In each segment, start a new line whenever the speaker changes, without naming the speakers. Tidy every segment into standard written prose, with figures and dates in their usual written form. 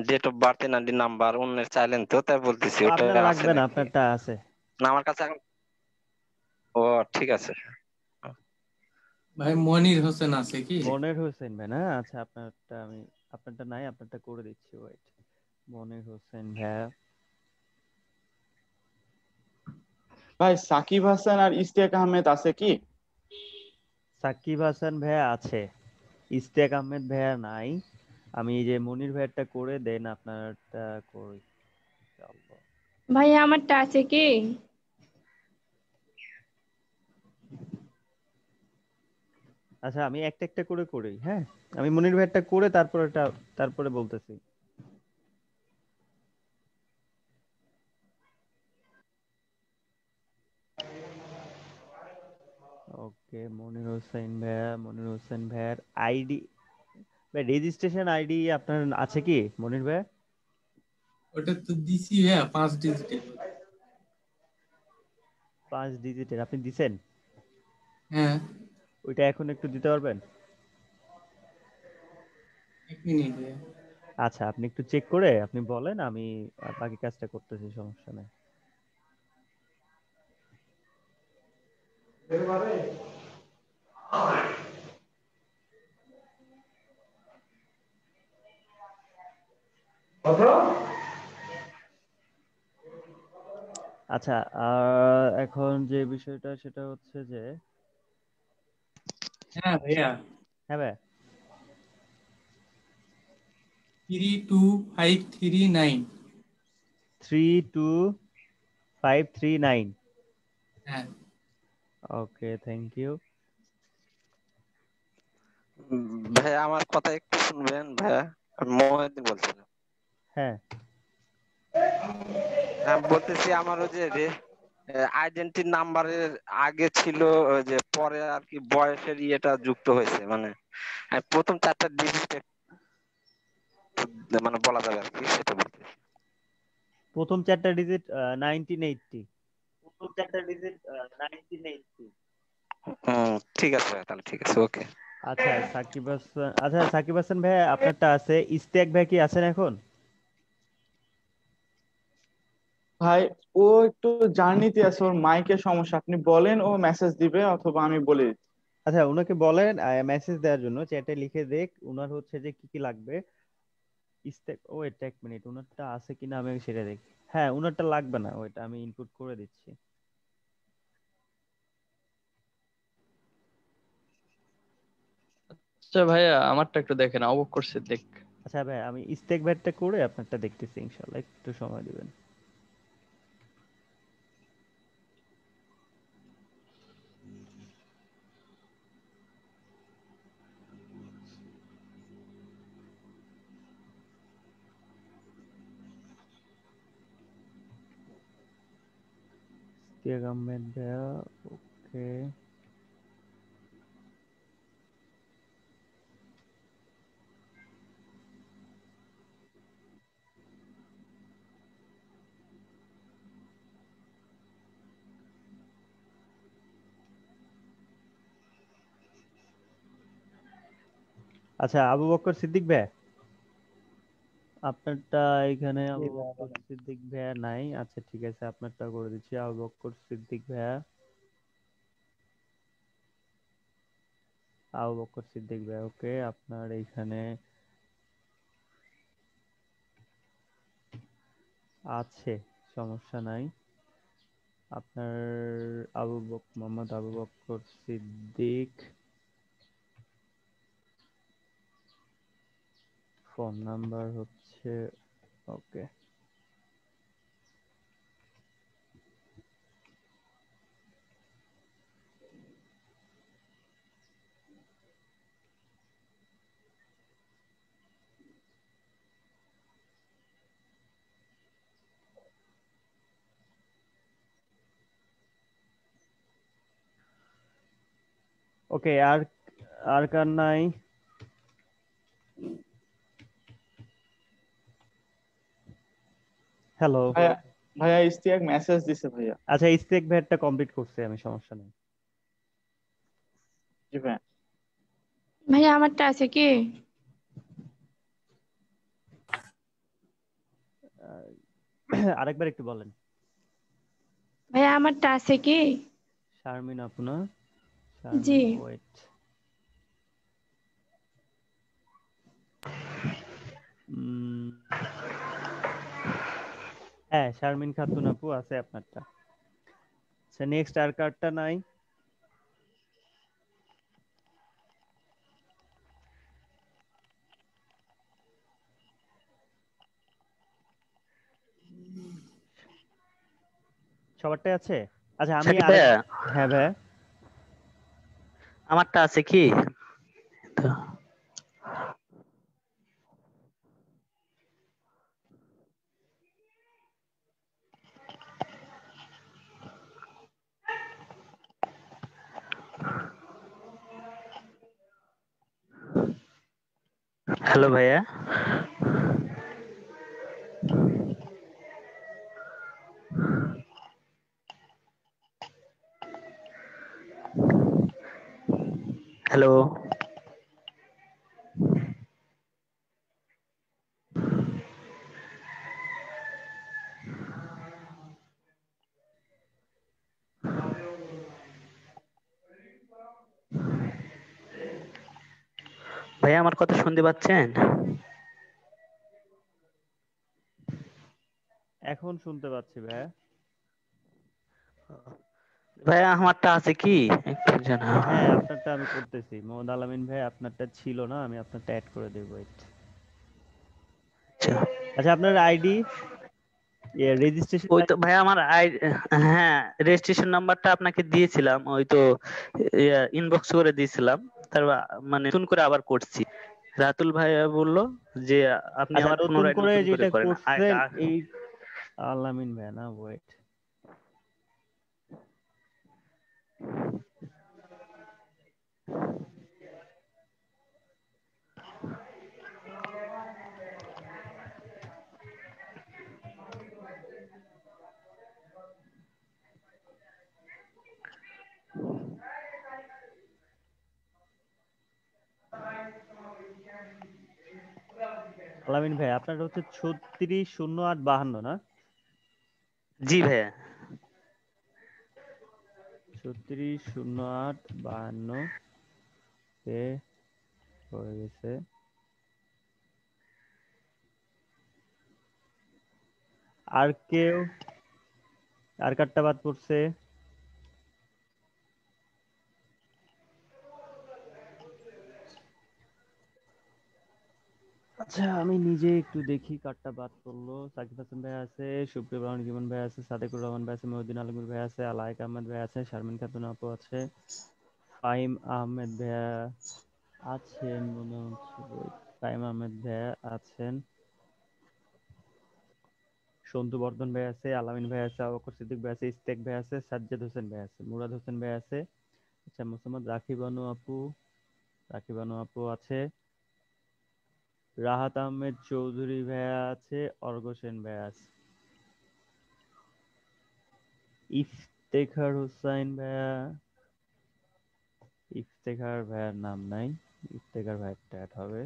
Date of birth NID number অন্যের চাইলেন তো, তাই বলতেছি ওটা
আপনার
আছে
লাগবে না,
নাকি
আপনারটা আছে।
না আমার কাছে এখন। ও ঠিক আছে।
ভাই মনির হোসেন আছে কি?
মনির হোসেন ভাই না, আচ্ছা আপনারটা আমি, আপনারটা নাই, আপনারটা করে দিচ্ছি, ওয়েট। মনির হোসেন ভাই।
ভাই সাকিব হাসান আর ইশতিয়াক আহমেদ আছে কি?
সাকিব হাসান ভাইয়া আছে, ইশতিয়াক আহমেদ ভাইয়া নাই। আমি এই যে মনির ভাইয়ারটা করে দেন, আপনারটা করি।
ভাইয়া আমারটা আছে কি?
আচ্ছা আমি একটা একটা করে করি, হ্যাঁ। আমি মনির ভাইয়ারটা করে তারপরে বলতেছি। ওকে, মনির হোসেন ভাইয়ার আইডি, ভাই রেজিস্ট্রেশন আইডি আপনার আছে কি মনির ভাই?
ওটা তো দিছি ভাইয়া 5 ডিজিটের।
5 ডিজিটের আপনি দিছেন?
হ্যাঁ।
ওইটা এখন একটু দিতে পারবেন?
1 মিনিট ভাইয়া।
আচ্ছা আপনি একটু চেক করে আপনি বলেন, আমি বাকি কাজটা করতেছি, সমস্যা নেই। আচ্ছা এখন যে বিষয়টা সেটা হচ্ছে যে,
হ্যাঁ ভাইয়া।
হ্যাঁ ভাই
32539।
32539।
হ্যাঁ।
Okay thank you.
ভাইয়া আমার কথা একটু শুনবেন ভাইয়া, আমি মহিউদ্দিন বলছিলাম।
হ্যাঁ
আমি বলতেছি আমার ওই যে আইডেন্টি নাম্বারের আগে ছিল ওই যে পরে আর কি বয়সের ইয়েটা যুক্ত হয়েছে, মানে আমি প্রথম 4টা ডিজিট মানে বলা যাবে আর কি, সেটা বলতেছি।
প্রথম 4টা ডিজিট 1980। প্রথম 4টা ডিজিট 1980।
ঠিক আছে ভাই, তাহলে ঠিক আছে, ওকে।
আচ্ছা সাকিব হাসান ভাই আপনারটা আছে, ইশতিয়াক ভাই কি আছেন এখন?
ভাই ও একটু জার্নিতে আছে, ওর মাইকের সমস্যা, আপনি বলেন ও মেসেজ দিবে অথবা আমি বলে দিচ্ছি।
আচ্ছা উনাকে বলেন মেসেজ দেওয়ার জন্য, চ্যাটে লিখে দেখ উনার হচ্ছে যে কি কি লাগবে। ইশতিয়াক, ওয়েট এক মিনিট, উনারটা আছে কিনা আমি সেটা দেখি। হ্যাঁ উনারটা লাগবে না, ওইটা আমি ইনপুট করে দিচ্ছি।
আচ্ছা ভাইয়া আমারটা একটু দেখেন, অবকর সিদ্দিক।
আচ্ছা ভাই আমি ইশতিয়াক ভাইটা করে আপনারটা দেখতেছি, ইনশাআল্লাহ একটু সময় দিবেন। ইশতিয়াক আহমেদ ভাইয়া, ওকে। আচ্ছা আবু বকর সিদ্দিক ভাই, আপনারটা এখানে আবু বকর সিদ্দিক ভাইয়া নাই। আচ্ছা ঠিক আছে, আপনারটা করে দিচ্ছি। আবু বকর সিদ্দিক ভাইয়া, আবু বকর সিদ্দিক ভাই, ওকে। আপনার এইখানে আছে, সমস্যা নাই। আপনার মোহাম্মদ আবু বকর সিদ্দিক, ফোন নাম্বার হচ্ছে, ওকে। ওকে আর আর কার নাই? হ্যালো।
ভাইয়া ভাইয়া ইশতিয়াক মেসেজ দিছে ভাইয়া।
আচ্ছা ইশতিয়াক ভাইয়ারটা কমপ্লিট করছে আমি, সমস্যা নেই।
জি ভাইয়া।
ভাইয়া আমারটা আছে কি?
আহ, আরেকবার একটু বলেন।
ভাইয়া আমারটা আছে কি?
শারমিন আপু না?
জি।
শারমিন, ওয়েট। হ্যাঁ, শারমিন খাতুন আপু আছে আপনারটা। আচ্ছা, নেক্সট আর কার্ডটা নাই? সবারটাই আছে? আচ্ছা, আমি
সাকিব
আরেক।
ভাইয়া,
হ্যাঁ ভাই।
আমারটা আছে কি? তো হ্যালো ভাইয়া। হ্যালো। ভাইয়া আমার কথা শুনতে পাচ্ছেন?
এখন শুনতে পাচ্ছি ভাই।
ভাইয়া আমারটা আছে কি? একটু জানা।
হ্যাঁ, আপনারটা আমি করতেছি। মোহাম্মদ আলামিন ভাই, আপনারটা ছিল না, আমি আপনারটা অ্যাড করে দেব, ওয়েট।
আচ্ছা,
আচ্ছা, আপনার আইডি, রেজিস্ট্রেশন।
ওই তো ভাইয়া আমার হ্যাঁ, রেজিস্ট্রেশন নাম্বারটা আপনাকে দিয়েছিলাম, ওই তো ইনবক্স করে দিয়েছিলাম। মানে নতুন করে আবার করছি। রাতুল ভাইয়া বললো যে আপনি
আচ্ছা,
আবার
নতুন
পুনরায়
করে
নতুন করে
যেটা
করেন।
করছেন এই আলামিন ভাই না? ওয়েট। আলামিন ভাই, আপনার হচ্ছে 360852 না?
জি ভাইয়া।
360852 তে হয়ে গেছে। আর কেউ? আর কার্ডটা বাদ পড়ছে? আচ্ছা, আমি নিজে একটু দেখি কার্ডটা বাদ পড়লো। সাকিব হাসান ভাই আছে, সুপ্রিয় রহমান জীবন ভাই আছে, সাদেকুর রহমান ভাই আছে, মহিউদ্দিন আলমগীর ভাই আছে, আলায়েক আহমেদ ভাই আছে, শারমিন খাতুন আপু আছে, ফাহিম আহমেদ ভাইয়া আছেন মনে হচ্ছে। Wait, ফাহিম আহমেদ ভাইয়া আছেন, সন্তু বর্ধন ভাই আছে, আলামিন ভাই আছে, আবু বকর সিদ্দিক ভাই আছে, ইস্তেক ভাই আছে, সাজ্জাদ হোসেন ভাই আছে, মুরাদ হোসেন ভাই আছে। আচ্ছা, মোসাম্মদ রাকিব বানু আপু আছে, রাহাত আহমেদ চৌধুরী ভাইয়া আছে, অর্ঘ সেন ভাইয়া আছে, ইফতেখার হুসাইন ভাইয়া। ইফতেখার ভাইয়ার নাম নাই, ইফতেখার ভাইয়ারটা অ্যাড হবে।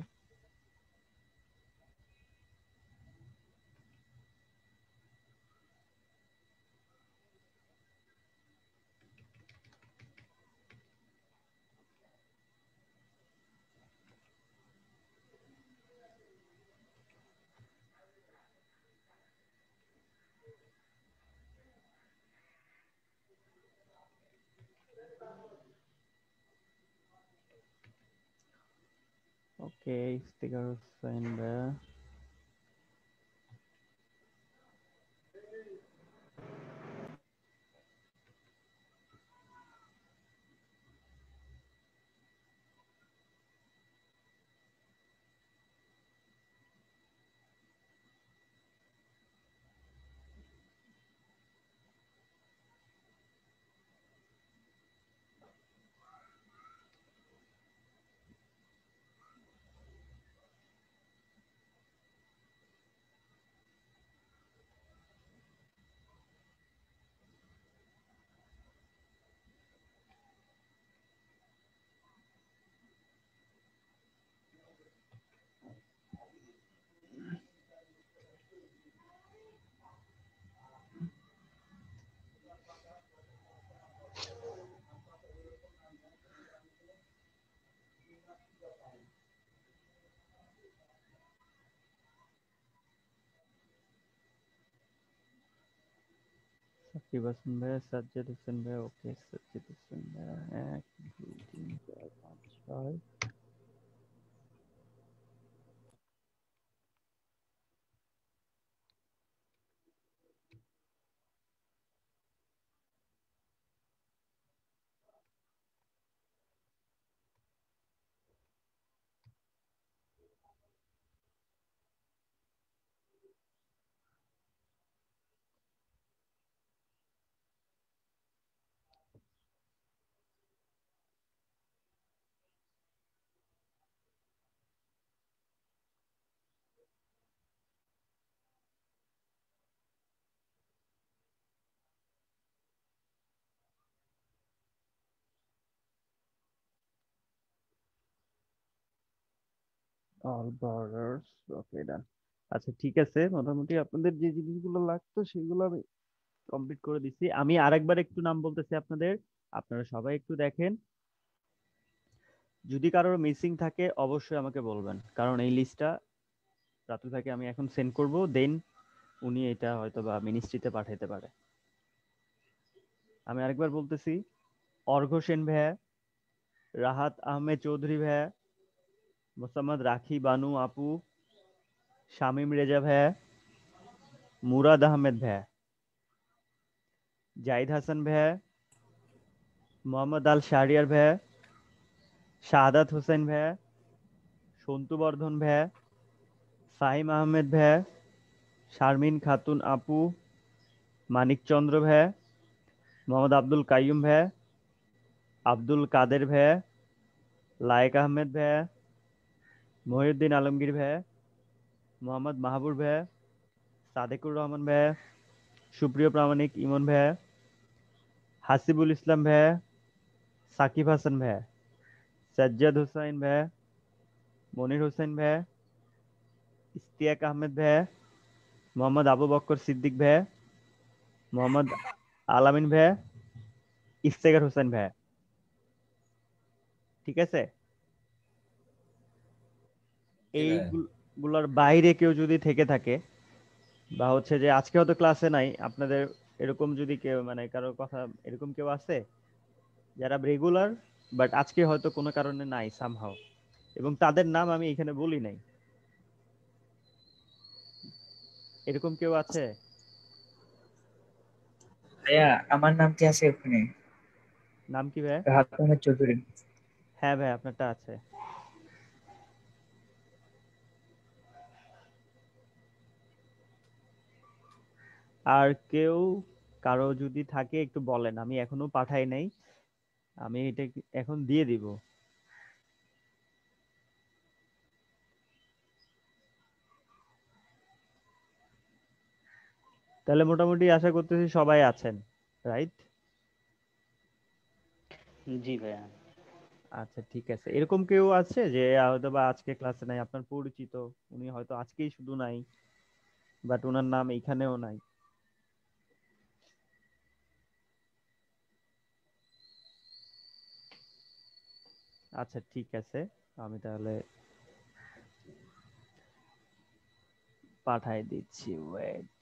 ওকে, ইফতেখার হুসাইন ভাইয়া। সাকিব হাসান ভাইয়া, সাজ্জাদ হোসেন ভাইয়া, ওকে সাজ্জাদ হোসেন ভাইয়া, 1 2 3 4 5 6। অল বর্ডার্স, ওকে ডান। আচ্ছা ঠিক আছে, মোটামুটি আপনাদের যে জিনিসগুলো লাগতো সেগুলো আমি কমপ্লিট করে দিচ্ছি। আমি আরেকবার একটু নাম বলতেছি আপনাদের, আপনারা সবাই একটু দেখেন। যদি কারোর মিসিং থাকে অবশ্যই আমাকে বলবেন, কারণ এই লিস্টটা রাতুল ভাইকে আমি এখন সেন্ড করব, দেন উনি এটা হয়তো বা মিনিস্ট্রিতে পাঠাতে পারে। আমি আরেকবার বলতেছি, অর্ঘ সেন ভাইয়া, রাহাত আহমেদ চৌধুরী ভাইয়া, মোসাম্মদ রাখি বানু আপু, শামীম রেজা ভাইয়া, মুরাদ আহমেদ ভাইয়া, জাহিদ হাসান ভাইয়া, মোহাম্মদ আল শাহরিয়ার ভাইয়া, শাহাদাত হোসেন ভাইয়া, সন্তু বর্ধন ভাইয়া, ফাহিম আহমেদ ভাইয়া, শারমিন খাতুন আপু, মানিক চন্দ্র ভাইয়া, মোহাম্মদ আব্দুল কাইয়ুম ভাইয়া, আব্দুল কাদের ভাইয়া, লায়েক আহমেদ ভাইয়া, মহিউদ্দিন আলমগীর ভাইয়া, মোহাম্মদ মাহবুর ভাইয়া, সাদেকুর রহমান ভাইয়া, সুপ্রিয় প্রামাণিক ইমন ভাইয়া, হাসিবুল ইসলাম ভাইয়া, সাকিব হাসান ভাইয়া, সাজ্জাদ হোসাইন ভাইয়া, মনির হোসেন ভাইয়া, ইস্তিয়াক আহমেদ ভাইয়া, মোহাম্মদ আবু বক্কর সিদ্দিক ভাইয়া, মোহাম্মদ আলামিন ভাইয়া, ইফতেখার হোসেন ভাইয়া। ঠিক আছে, এইগুলোর বাইরে কেউ যদি থেকে থাকে বা হচ্ছে যে আজকে হয়তো ক্লাসে নাই আপনাদের, এরকম যদি কেউ মানে কারোর কথা এরকম কেউ আছে যারা রেগুলার বাট আজকে হয়তো কোনো কারণে নাই সামহাও, এবং তাদের নাম আমি এখানে বলি নাই, এরকম কেউ আছে?
ভাইয়া আমার নাম কি আছে ওখানে?
নাম কি ভাই?
রাহাত আহমেদ চৌধুরী।
হ্যাঁ ভাই আপনারটা আছে। আর কেউ কারো যদি থাকে একটু বলেন, আমি এখনো পাঠাই নাই, আমি এটা এখন দিয়ে দিব। তাহলে মোটামুটি আশা করতেছি সবাই আছেন, রাইট?
জি ভাইয়া।
আচ্ছা ঠিক আছে, এরকম কেউ আছে যে হয়তো বা আজকে ক্লাসে নাই, আপনার পরিচিত, উনি হয়তো আজকেই শুধু নাই বাট ওনার নাম এইখানেও নাই? আচ্ছা ঠিক আছে, আমি তাহলে পাঠাই দিচ্ছি, ওয়েট।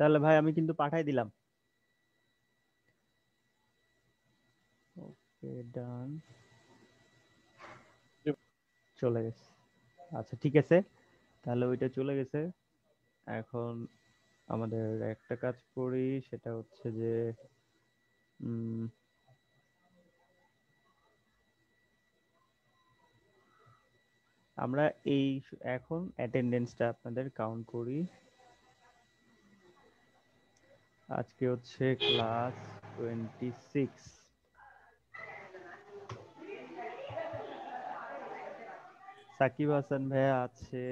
তাহলে ভাই আমি কিন্তু পাঠাই দিলাম। ওকে ডান, চলে গেছে। আচ্ছা ঠিক আছে, তাহলে ওইটা চলে গেছে। এখন আমাদের একটা কাজ করি, সেটা হচ্ছে যে আমরা এই এখন অ্যাটেন্ডেন্সটা আপনাদের কাউন্ট করি। আজকে হচ্ছে ক্লাস 26। সাকিব হাসান ভাইয়া আছে।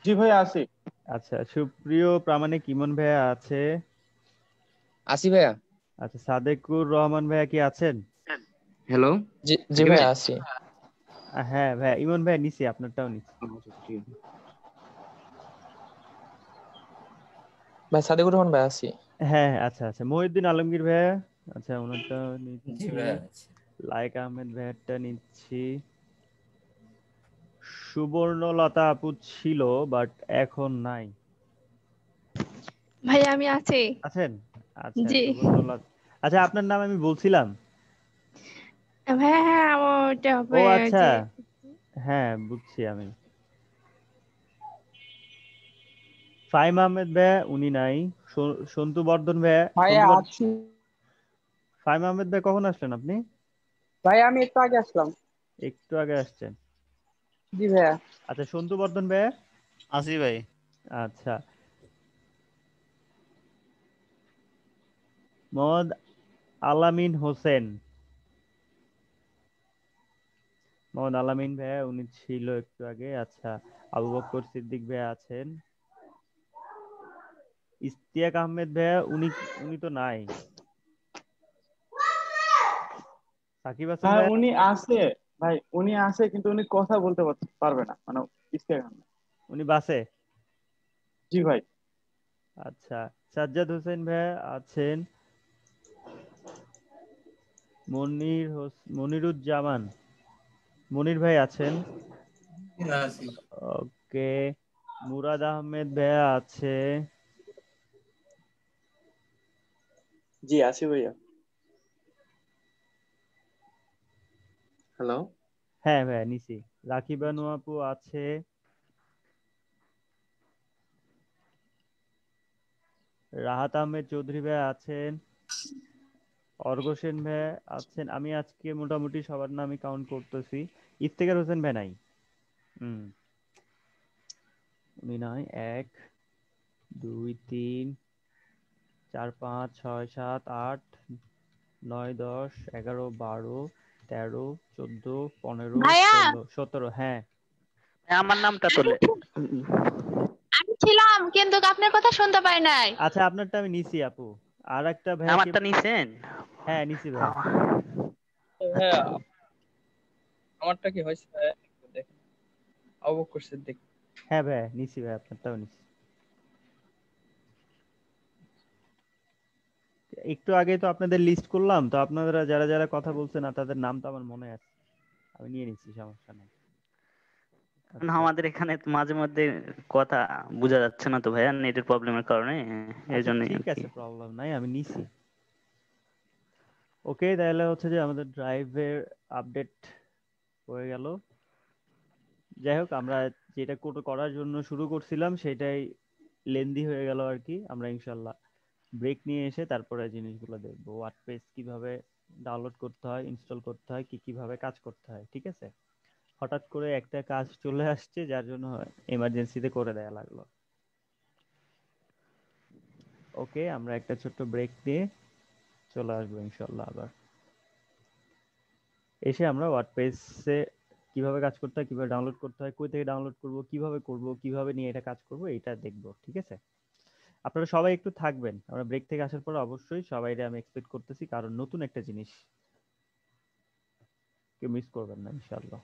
জি ভাই আসি।
আচ্ছা, সুপ্রিয় প্রামাণিক ইমন ভাইয়া আছে।
আসি ভাইয়া।
আচ্ছা, সাদেকুর রহমান ভাইয়া কি আছেন?
হ্যালো,
জি জি ভাই আছি।
হ্যাঁ ভাইয়া, ইমন ভাইয়া নিছি, আপনারটাও নিছি।
ভাই সাদেকুর রহমান ভাই আছি।
হ্যাঁ হ্যাঁ, আচ্ছা আচ্ছা, মহিউদ্দিন আলমগীর ভাইয়া, আচ্ছা ওনারটা
জি
নিচ্ছি।
ভাইয়া।
লাইক আহমেদ ভাইয়ারটা নিচ্ছি। সুবর্ণলতা আপু ছিল বাট এখন নাই।
ভাই আমি আছি।
আছেন? আচ্ছা,
জি
সুবর্ণলতা। আচ্ছা, আপনার নাম আমি বলছিলাম।
ভাইয়া, হ্যাঁ ওটা
ও
হবে
আচ্ছা,
যে
হ্যাঁ বুঝছি আমি। ফাহিম আহমেদ ভাইয়া উনি নাই। সন্তু বর্ধন ভাইয়া,
ভাইয়া আছি।
ফাহিম আহমেদ ভাই কখন আসলেন আপনি?
ভাই আমি একটু আগে আসলাম।
একটু আগে আসছেন।
জি ভাইয়া।
আচ্ছা, সন্তু বর্ধন ভাইয়া
আসি ভাই।
আচ্ছা, মোহাম্মদ আলামিন হোসেন। মোহাম্মদ আলামিন ভাইয়া উনি ছিল একটু আগে। আচ্ছা, আবু বকর সিদ্দিক ভাইয়া আছেন। ইশতিয়াক আহমেদ ভাইয়া উনি উনি তো নাই। সাকিব হাসান
হ্যাঁ
ভাইয়া
উনি আছে ভাই, উনি আছে কিন্তু উনি কথা বলতে পারবে না, মানে ইস্তেক আহমেদ।
উনি বাসে।
জি ভাই।
আচ্ছা, সাজ্জাদ হোসেন ভাইয়া আছেন। মনিরুজ্জামান, মনির ভাই আছেন।
আসি।
ওকে, মুরাদ আহমেদ ভাইয়া আছে।
জি আসি ভাইয়া। হ্যালো।
হ্যাঁ ভাইয়া নিছি। রাকিব বানু আপু আছে। রাহাত আহমেদ চৌধুরী ভাইয়া আছেন। অর্ঘ সেন ভাইয়া আছেন। আমি আজকে মোটামুটি সবার নামই কাউন্ট করতেছি। ইফতেখার হোসেন ভাই নাই। হুম, উনি নাই। 1 2 3 4 5 6 7 8 9 10 11 12 13 14 15
ভাইয়া
16 17। হ্যাঁ
আমার নামটা তোলে।
আমি ছিলাম কিন্তু আপনার কথা শুনতে পাই নাই।
আচ্ছা, আপনারটা আমি নিছি আপু। আর একটা ভাইয়া কে?
আমারটা নিছেন?
হ্যাঁ নিছি ভাইয়া।
ভাইয়া আমারটা কি হয়েছে ভাইয়া একটু দেখেন। আবু বকর সিদ্দিক।
হ্যাঁ ভাইয়া নিছি ভাইয়া, আপনারটাও নিছি। একটু আগে তো আপনাদের লিস্ট করলাম, তো আপনারা যারা যারা কথা বলছেন না তাদের নাম তো আমার মনে আছে, আমি নিয়ে নিচ্ছি, সমস্যা নাই।
না,
আচ্ছা
আমাদের এখানে তো মাঝে মধ্যে কথা বোঝা যাচ্ছে না তো ভাইয়া, নেটের প্রবলেমের কারণে, এই
আচ্ছা,
জন্যই
ঠিক
আর কি।
আছে, প্রবলেম নাই, আমি নিছি। ওকে, তাহলে হচ্ছে যে আমাদের ড্রাইভের আপডেট হয়ে গেল। যাই হোক, আমরা যেটা করার জন্য শুরু করছিলাম সেটাই লেন্দি হয়ে গেল আর কি। আমরা ইনশাল্লাহ ব্রেক নিয়ে এসে তারপরে জিনিসগুলো দেখবো, ওয়ার্ডপ্রেস কিভাবে ডাউনলোড করতে হয়, ইনস্টল করতে হয়, কি কিভাবে কাজ করতে হয়। ঠিক আছে, হঠাৎ করে একটা কাজ চলে আসছে যার জন্য এমার্জেন্সিতে করে দেয়া লাগলো। ওকে, আমরা একটা ছোট্ট ব্রেক দিয়ে চলে আসবো ইনশাল্লাহ। আবার এসে আমরা ওয়ার্ডপ্রেসে কিভাবে কাজ করতে হয়, কিভাবে ডাউনলোড করতে হয়, কই থেকে ডাউনলোড করব, কিভাবে নিয়ে এটা কাজ করব, এটা দেখবো। ঠিক আছে, আপনারা সবাই একটু থাকবেন। আমরা ব্রেক থেকে আসার পর অবশ্যই সবাইকে আমি এক্সপেক্ট করতেছি, কারণ নতুন একটা জিনিস কেউ মিস করবেন না ইনশাআল্লাহ।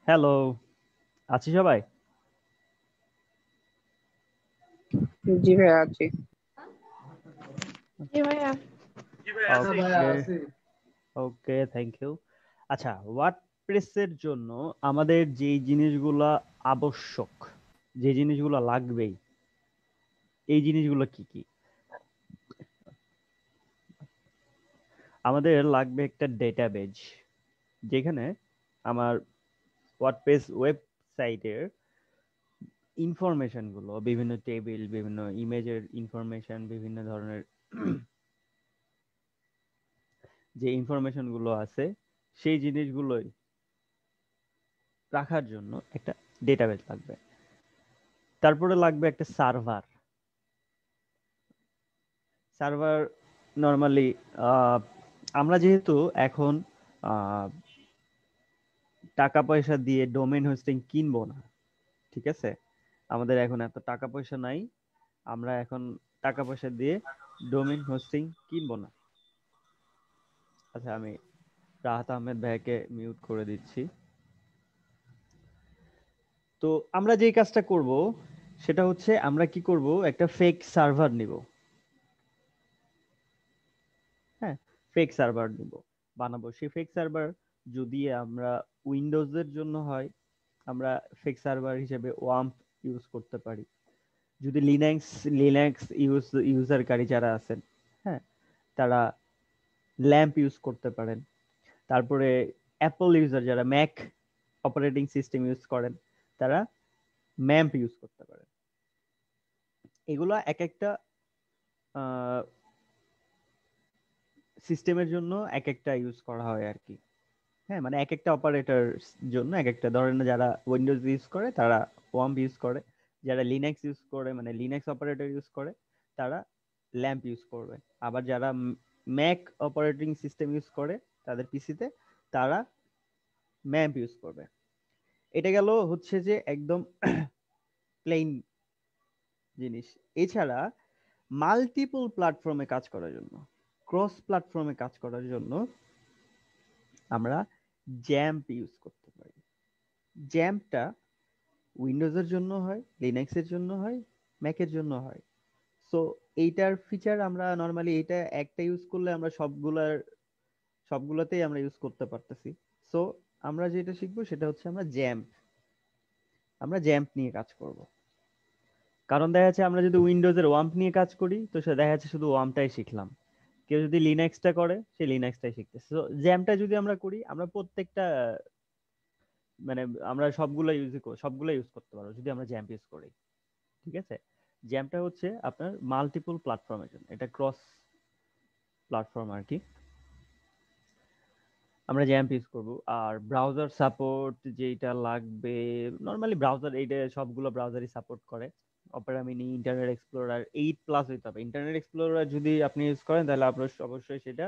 হ্যালো, আছি সবাই?
জি ভাইয়া আছি।
জি ভাইয়া।
ওকে ওকে, থ্যাংক ইউ। আচ্ছা, ওয়ার্ডপ্রেসের জন্য আমাদের যে জিনিসগুলা আবশ্যক, যে জিনিসগুলো লাগবেই, এই জিনিসগুলো কি কি? আমাদের লাগবে একটা ডেটাবেজ, যেখানে আমার ওয়ার্ডপ্রেস ওয়েবসাইটের ইনফরমেশন গুলো, বিভিন্ন টেবিল, বিভিন্ন ইমেজের ইনফরমেশন, বিভিন্ন ধরনের যে ইনফরমেশন গুলো আছে, সেই জিনিসগুলোই রাখার জন্য একটা ডেটাবেজ লাগবে। তারপরে লাগবে একটা সার্ভার। সার্ভার নর্মালি আমরা যেহেতু এখন টাকা পয়সা দিয়ে ডোমেইন হোস্টিং কিনবো না, ঠিক আছে? আমাদের এখন এত টাকা পয়সা নাই, আমরা এখন টাকা পয়সা দিয়ে ডোমেইন হোস্টিং কিনবো না। আচ্ছা, আমি রাহাত আহমেদ ভাইকে মিউট করে দিচ্ছি। তো আমরা যেই কাজটা করব সেটা হচ্ছে, আমরা কি করব, একটা ফেক সার্ভার নিব। হ্যাঁ, ফেক সার্ভার নিব, বানাবো। সেই ফেক সার্ভার যদি আমরা উইন্ডোজের জন্য হয়, আমরা ফেক সার্ভার হিসেবে ওয়াম্প ইউজ করতে পারি। যদি লিনাক্স ইউজারকারী যারা আছেন, হ্যাঁ, তারা ল্যাম্প ইউজ করতে পারেন। তারপরে অ্যাপল ইউজার যারা ম্যাক অপারেটিং সিস্টেম ইউজ করেন, তারা ম্যাম্প ইউজ করতে পারেন। এগুলা এক একটা সিস্টেমের জন্য এক একটা ইউজ করা হয় আর কি। হ্যাঁ, মানে এক একটা অপারেটর জন্য এক একটা, ধরেন যারা উইন্ডোজ ইউজ করে তারা ওয়াম্প ইউজ করে, যারা লিনাক্স ইউজ করে মানে লিনাক্স অপারেটর ইউজ করে তারা ল্যাম্প ইউজ করবে, আবার যারা ম্যাক অপারেটিং সিস্টেম ইউজ করে তাদের পিসিতে, তারা ম্যাম্প ইউজ করবে। এটা গেল হচ্ছে যে একদম প্লেন জিনিস। এছাড়া মাল্টিপল প্ল্যাটফর্মে কাজ করার জন্য, ক্রস প্ল্যাটফর্মে কাজ করার জন্য আমরা জ্যাম্প ইউজ করতে পারি। জ্যাম্পটা উইন্ডোজের জন্য হয়, লিনাক্সের জন্য হয়, ম্যাকের জন্য হয়। সো এইটার ফিচার আমরা নর্মালি, এটা একটা ইউজ করলে আমরা সবগুলোতেই আমরা ইউজ করতে পারতেছি। সো আমরা যেটা শিখবো সেটা হচ্ছে আমরা জ্যাম্প নিয়ে কাজ করব। কারণ দেখা যাচ্ছে আমরা যদি উইন্ডোজের ওয়াম্প নিয়ে কাজ করি, তো সে দেখা যাচ্ছে শুধু ওয়াম্পটাই শিখলাম। কেউ যদি লিনাক্সটা করে, সে লিনাক্সটাই শিখতেছে। তো জ্যাম্পটা যদি আমরা করি, আমরা প্রত্যেকটা মানে আমরা সবগুলো ইউজ করতে পারবো যদি আমরা জ্যাম্প ইউজ করি, ঠিক আছে? জ্যাম্পটা হচ্ছে আপনার মাল্টিপল প্ল্যাটফর্মের জন্য, এটা ক্রস প্ল্যাটফর্ম আর কি। আমরা জ্যাম্প ইউজ করব। আর ব্রাউজার সাপোর্ট যেটা লাগবে, নরমালি ব্রাউজার এইটা সবগুলো ব্রাউজারই সাপোর্ট করে। অপেরা মিনি, ইন্টারনেট এক্সপ্লোরার 8+ হইতে হবে। ইন্টারনেট এক্সপ্লোরার যদি আপনি ইউজ করেন তাহলে আপনার অবশ্যই সেটা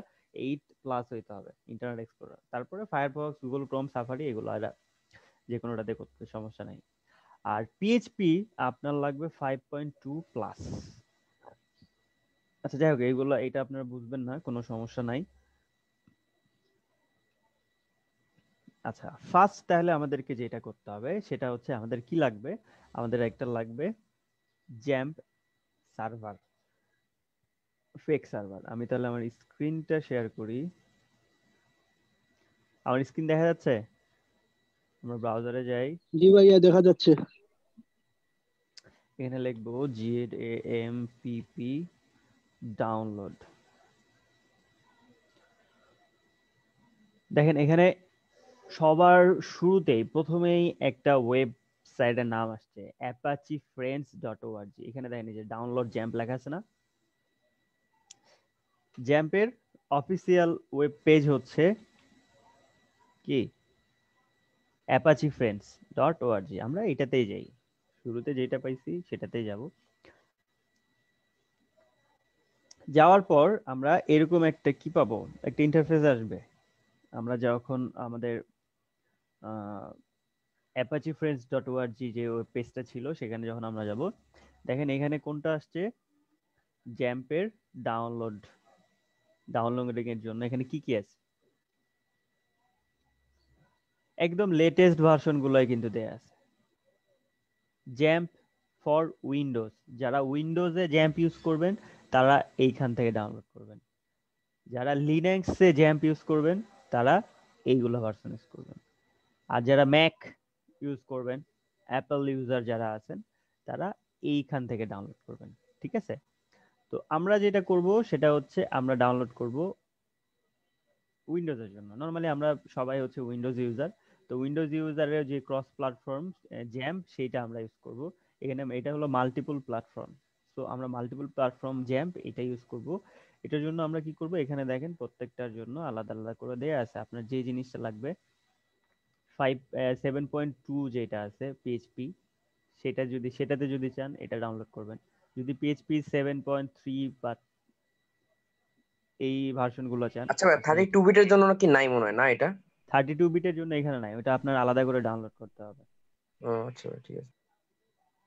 8+ হইতে হবে ইন্টারনেট এক্সপ্লোরার। তারপরে ফায়ারফক্স, গুগল ক্রোম, সাফারি, এগুলো আর যে কোনোটাতে করতে সমস্যা নাই। আর পিএইচপি আপনার লাগবে 5.2+। আচ্ছা, যাই হোক, এটা আপনারা বুঝবেন না, কোনো সমস্যা নাই। আচ্ছা, ফার্স্ট তাহলে আমাদেরকে যেটা করতে হবে সেটা হচ্ছে, আমাদের কি লাগবে, আমাদের একটা লাগবে জ্যাম্প সার্ভার, ফেক সার্ভার। আমি তাহলে আমার স্ক্রিনটা শেয়ার করি। আমার স্ক্রিন দেখা যাচ্ছে? আমরা ব্রাউজারে যাই,
জি ভাইয়া দেখা যাচ্ছে।
এখানে লিখবো ZAMPP ডাউনলোড। দেখেন এখানে সবার শুরুতেই প্রথমেই একটা ওয়েবসাইটের নাম আসছে, apache-friends.org। এখানে দেখেন এই যে ডাউনলোড জ্যাম্প লেখা আছে না? জ্যাম্পের অফিসিয়াল ওয়েব পেজ হচ্ছে কি, apache-friends.org। আমরা এটাতেই যাই, শুরুতে যেটা পাইছি সেটাতেই যাব। যাওয়ার পর আমরা এরকম একটা কি পাবো, একটা ইন্টারফেস আসবে। আমরা যখন আমাদের apache-friends.org যে ওয়েব পেজটা ছিল সেখানে যখন আমরা যাব, দেখেন এখানে কোনটা আসছে, জ্যাম্পের ডাউনলোডিং এর জন্য এখানে কি কি আছে। একদম লেটেস্ট ভার্সন গুলাই কিন্তু দেয়া আছে। জ্যাম্প ফর উইন্ডোজ, যারা উইন্ডোজে জ্যাম্প ইউজ করবেন তারা এইখান থেকে ডাউনলোড করবেন, যারা লিনাক্সে জ্যাম্প ইউজ করবেন তারা এইগুলো ভার্সন ইউজ করবেন, আর যারা ম্যাক ইউজ করবেন, অ্যাপল ইউজার যারা আছেন তারা এইখান থেকে ডাউনলোড করবেন। ঠিক আছে, তো আমরা যেটা করব সেটা হচ্ছে আমরা ডাউনলোড করব উইন্ডোজের জন্য। নরমালি আমরা সবাই হচ্ছে উইন্ডোজ ইউজার, তো উইন্ডোজ ইউজারের যে ক্রস প্ল্যাটফর্ম জ্যাম্প সেইটা আমরা ইউজ করব। এখানে এটা হলো মাল্টিপল প্ল্যাটফর্ম, তো আমরা মাল্টিপল প্ল্যাটফর্ম জ্যাম্প এটা ইউজ করব। এটার জন্য আমরা কি করব, এখানে দেখেন প্রত্যেকটার জন্য আলাদা আলাদা করে দেয়া আছে। আপনার যে জিনিসটা লাগবে 7.2 যেটা আছে পিএইচপি, সেটাতে যদি চান এটা ডাউনলোড করবেন। যদি পিএইচপি 7.3 বা এই ভার্সন গুলো চান,
আচ্ছা ভাই 32 বিটের জন্য নাকি নাই মনে হয় না এটা?
32 বিটের জন্য এখানে নাই, ওটা আপনার আলাদা করে ডাউনলোড করতে হবে।
ও আচ্ছা ভাই, ঠিক আছে।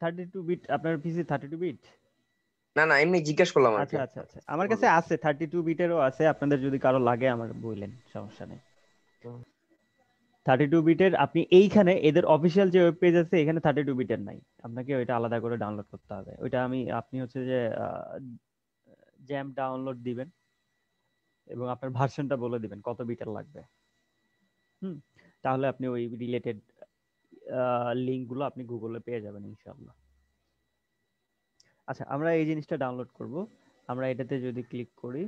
32 বিট আপনার পিসি 32 বিট?
না না, এমনি জিজ্ঞেস করলাম আর কি।
আচ্ছা আচ্ছা আচ্ছা, আমার কাছে আছে 32 বিটেরও আছে, আপনাদের যদি কারো লাগে আমার বললেন, সমস্যা নেই। 32 বিটের আপনি এইখানে এদের অফিসিয়াল যে ওয়েব পেজ আছে এখানে 32 বিটের নাই, আপনাকে ওইটা আলাদা করে ডাউনলোড করতে হবে। ওইটা আপনি হচ্ছে যে জ্যাম্প ডাউনলোড দিবেন এবং আপনার ভার্সনটা বলে দিবেন কত বিটের লাগবে। তাহলে আপনি ওই রিলেটেড লিংকগুলো আপনি গুগলে পেয়ে যাবেন ইনশাআল্লাহ। আচ্ছা, আমরা এই জিনিসটা ডাউনলোড করব। আমরা এটাতে যদি ক্লিক করি,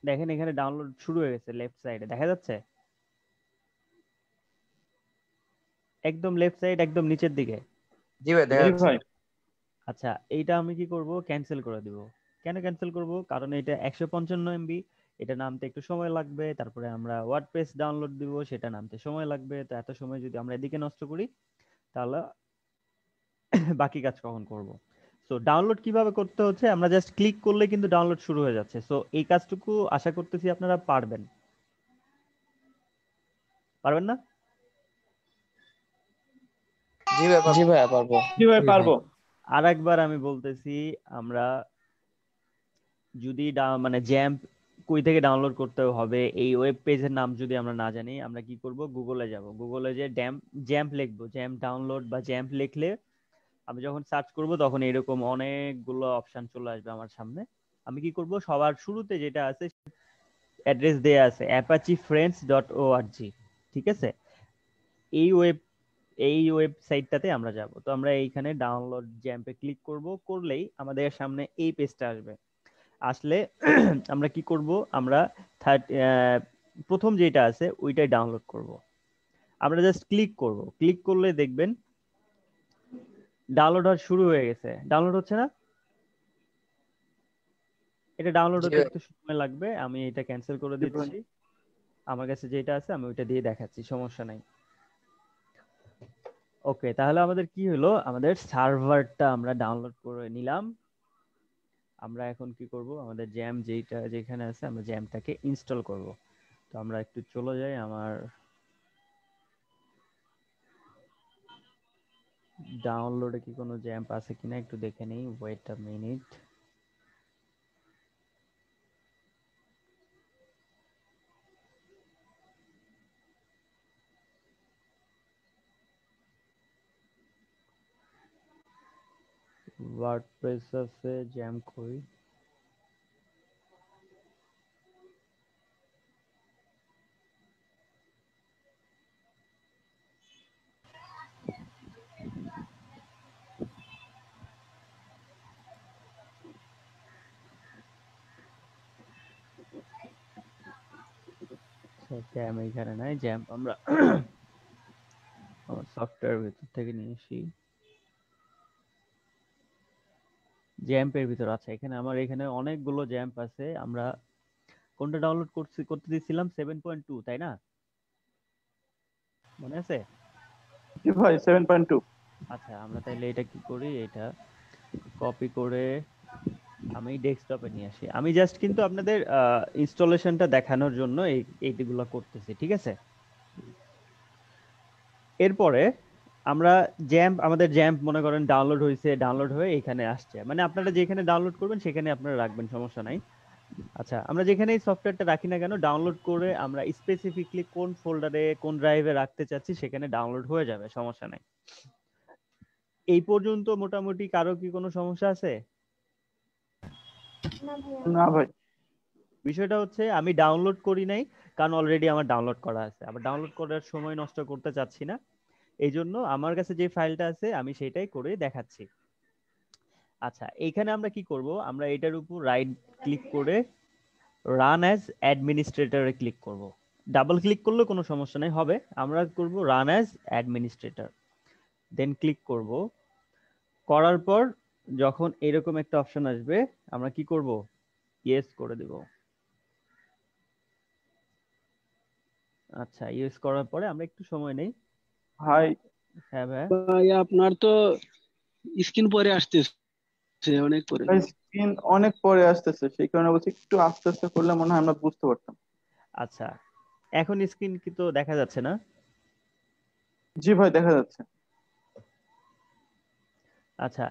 দেখেন এখানে ডাউনলোড শুরু হয়ে গেছে, লেফট সাইডে দেখা যাচ্ছে, একদম লেফট সাইড, একদম নিচের দিকে।
জি ভাই দেখা যাচ্ছে।
আচ্ছা, এইটা আমি কি করব, ক্যান্সেল করে দিব। কেন ক্যান্সেল করব, কারণ এটা 155 এমবি, এটা নামতে একটু সময় লাগবে। তারপরে আমরা ওয়ার্ডপ্রেস ডাউনলোড দিব, সেটা নামতে সময় লাগবে। তো এত সময় যদি আমরা এদিকে নষ্ট করি তাহলে বাকি কাজ কখন করব? সো ডাউনলোড কিভাবে করতে হচ্ছে, আমরা জাস্ট ক্লিক করলে কিন্তু ডাউনলোড শুরু হয়ে যাচ্ছে। সো এই কাজটুকু আশা করতেছি আপনারা পারবেন। পারবেন না?
জি ভাই পারবো।
জি ভাই পারবো।
আরেকবার আমি বলতেছি, আমরা যদি মানে জ্যাম্প কই থেকে ডাউনলোড করতে হবে, এই ওয়েব পেজের নাম যদি আমরা না জানি, আমরা কি করব, গুগলে যাব। গুগলে যে জ্যাম্প লিখবো, জ্যাম্প ডাউনলোড বা জ্যাম্প লিখলে আমি যখন সার্চ করব তখন এরকম অনেকগুলো অপশন চলে আসবে আমার সামনে। আমি কি করব, সবার শুরুতে যেটা আছে অ্যাড্রেস দেয়া আছে apachefriends.org, ঠিক আছে, এই ওয়েবসাইটটাতে আমরা যাব। তো আমরা এইখানে ডাউনলোড জ্যাম্পে ক্লিক করব, করলেই আমাদের সামনে এই পেজটা আসবে। আসলে আমরা কি করব, আমরা প্রথম যেটা আছে ওইটাই ডাউনলোড করব। আমরা জাস্ট ক্লিক করব, ক্লিক করলে দেখবেন ডাউনলোড হওয়া শুরু হয়ে গেছে। ডাউনলোড হচ্ছে না? এটা ডাউনলোড হতে একটু সময় লাগবে, আমি এটা ক্যান্সেল করে দিচ্ছি। আমার কাছে যেটা আছে আমি ওইটা দিয়ে দেখাচ্ছি, সমস্যা নাই। ওকে, তাহলে আমাদের কি হলো, আমাদের সার্ভারটা আমরা ডাউনলোড করে নিলাম। আমরা এখন কি করব, আমাদের জ্যাম যেখানে আছে আমরা জ্যামটাকে ইনস্টল করব। তো আমরা একটু চলে যাই, আমার ডাউনলোডে কি কোনো জ্যাম্প আছে কিনা একটু দেখে নেই, ওয়েট আ মিনিট। ওয়ার্ডপ্রেস আছে, জ্যাম্প কই? জ্যাম এইখানে নাই, জ্যাম আমরা সফটওয়্যার ভিতর থেকে নিয়ে আসি। জ্যাম্পের ভিতর আছে, এখানে আমার এখানে অনেকগুলো জ্যাম্প আছে। আমরা কোনটা ডাউনলোড করতে দিয়েছিলাম 7.2, তাই না? মনে আছে?
জি ভাই 7.2।
আচ্ছা, আমরা তাহলে এটা কি করি, এটা কপি করে আমি ডেস্কটপে নিয়ে আসি। আমি জাস্ট কিন্তু আপনাদের ইনস্টলেশনটা দেখানোর জন্য এইগুলো করতেছি, ঠিক আছে? এরপরে আমরা আমাদের জ্যাম্প মনে করেন ডাউনলোড হয়েছে, ডাউনলোড হয়ে এখানে আসছে, মানে আপনারা যেখানে ডাউনলোড করবেন সেখানে আপনারা রাখবেন, সমস্যা নাই। আচ্ছা, আমরা যেখানে এই সফটওয়্যারটা রাখি না কেন, ডাউনলোড করে আমরা স্পেসিফিকলি কোন ফোল্ডারে কোন ড্রাইভে রাখতে চাচ্ছি সেখানে ডাউনলোড হয়ে যাবে, সমস্যা নাই। এই পর্যন্ত মোটামুটি কারো কি কোনো সমস্যা আছে?
না ভাই।
বিষয়টা হচ্ছে আমি ডাউনলোড করি নাই, কারণ অলরেডি আমার ডাউনলোড করা আছে। আবার ডাউনলোড করার সময় নষ্ট করতে চাচ্ছি না, এই জন্য আমার কাছে যে ফাইলটা আছে আমি সেটাই করে দেখাচ্ছি। আচ্ছা, এইখানে আমরা কি করব, আমরা এটার উপর রাইট ক্লিক করে রান অ্যাজ অ্যাডমিনিস্ট্রেটরে ক্লিক করব। ডাবল ক্লিক করলে কোনো সমস্যা নেই, হবে। আমরা করব রান অ্যাজ অ্যাডমিনিস্ট্রেটর, দেন ক্লিক করব। করার পর যখন এরকম একটা অপশন আসবে, আমরা কি করব, ইয়েস করে দেব। আচ্ছা, ইয়েস করার পরে আমরা একটু সময় নেই।
ভাই
হ্যাঁ ভাই,
ভাই আপনার তো স্ক্রিন পরে আসতেছে অনেক পরে।
স্ক্রিন অনেক পরে আসতেছে, সেই কারণে বলছি একটু আস্তে আস্তে করলে মনে হয় আমরা বুঝতে পারতাম।
আচ্ছা, এখন স্ক্রিন কি তো দেখা যাচ্ছে না?
জি ভাই, দেখা যাচ্ছে।
আচ্ছা,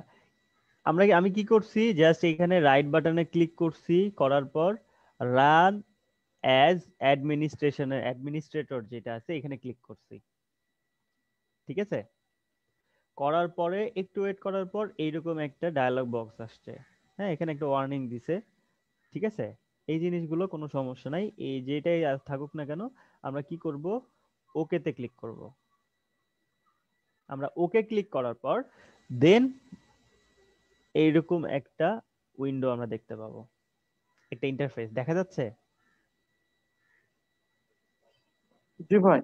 আমি কি করছি, জাস্ট এখানে রাইট বাটনে ক্লিক করছি, করার পর রান অ্যাজ অ্যাডমিনিস্ট্রেটর যেটা আছে এখানে ক্লিক করছি, ঠিক আছে। করার পরে একটু ওয়েট করার পর এইরকম একটা ডায়লগ বক্স আসছে। হ্যাঁ, এখানে একটা ওয়ার্নিং দিছে, ঠিক আছে। এই জিনিসগুলো কোনো সমস্যা নাই, এই যেটাই থাকুক না কেন, আমরা কি করব, ওকেতে ক্লিক করব। আমরা ওকে ক্লিক করার পর দেন এইরকম একটা উইন্ডো আমরা দেখতে পাবো, একটা ইন্টারফেস দেখা যাচ্ছে।
জি ভাই।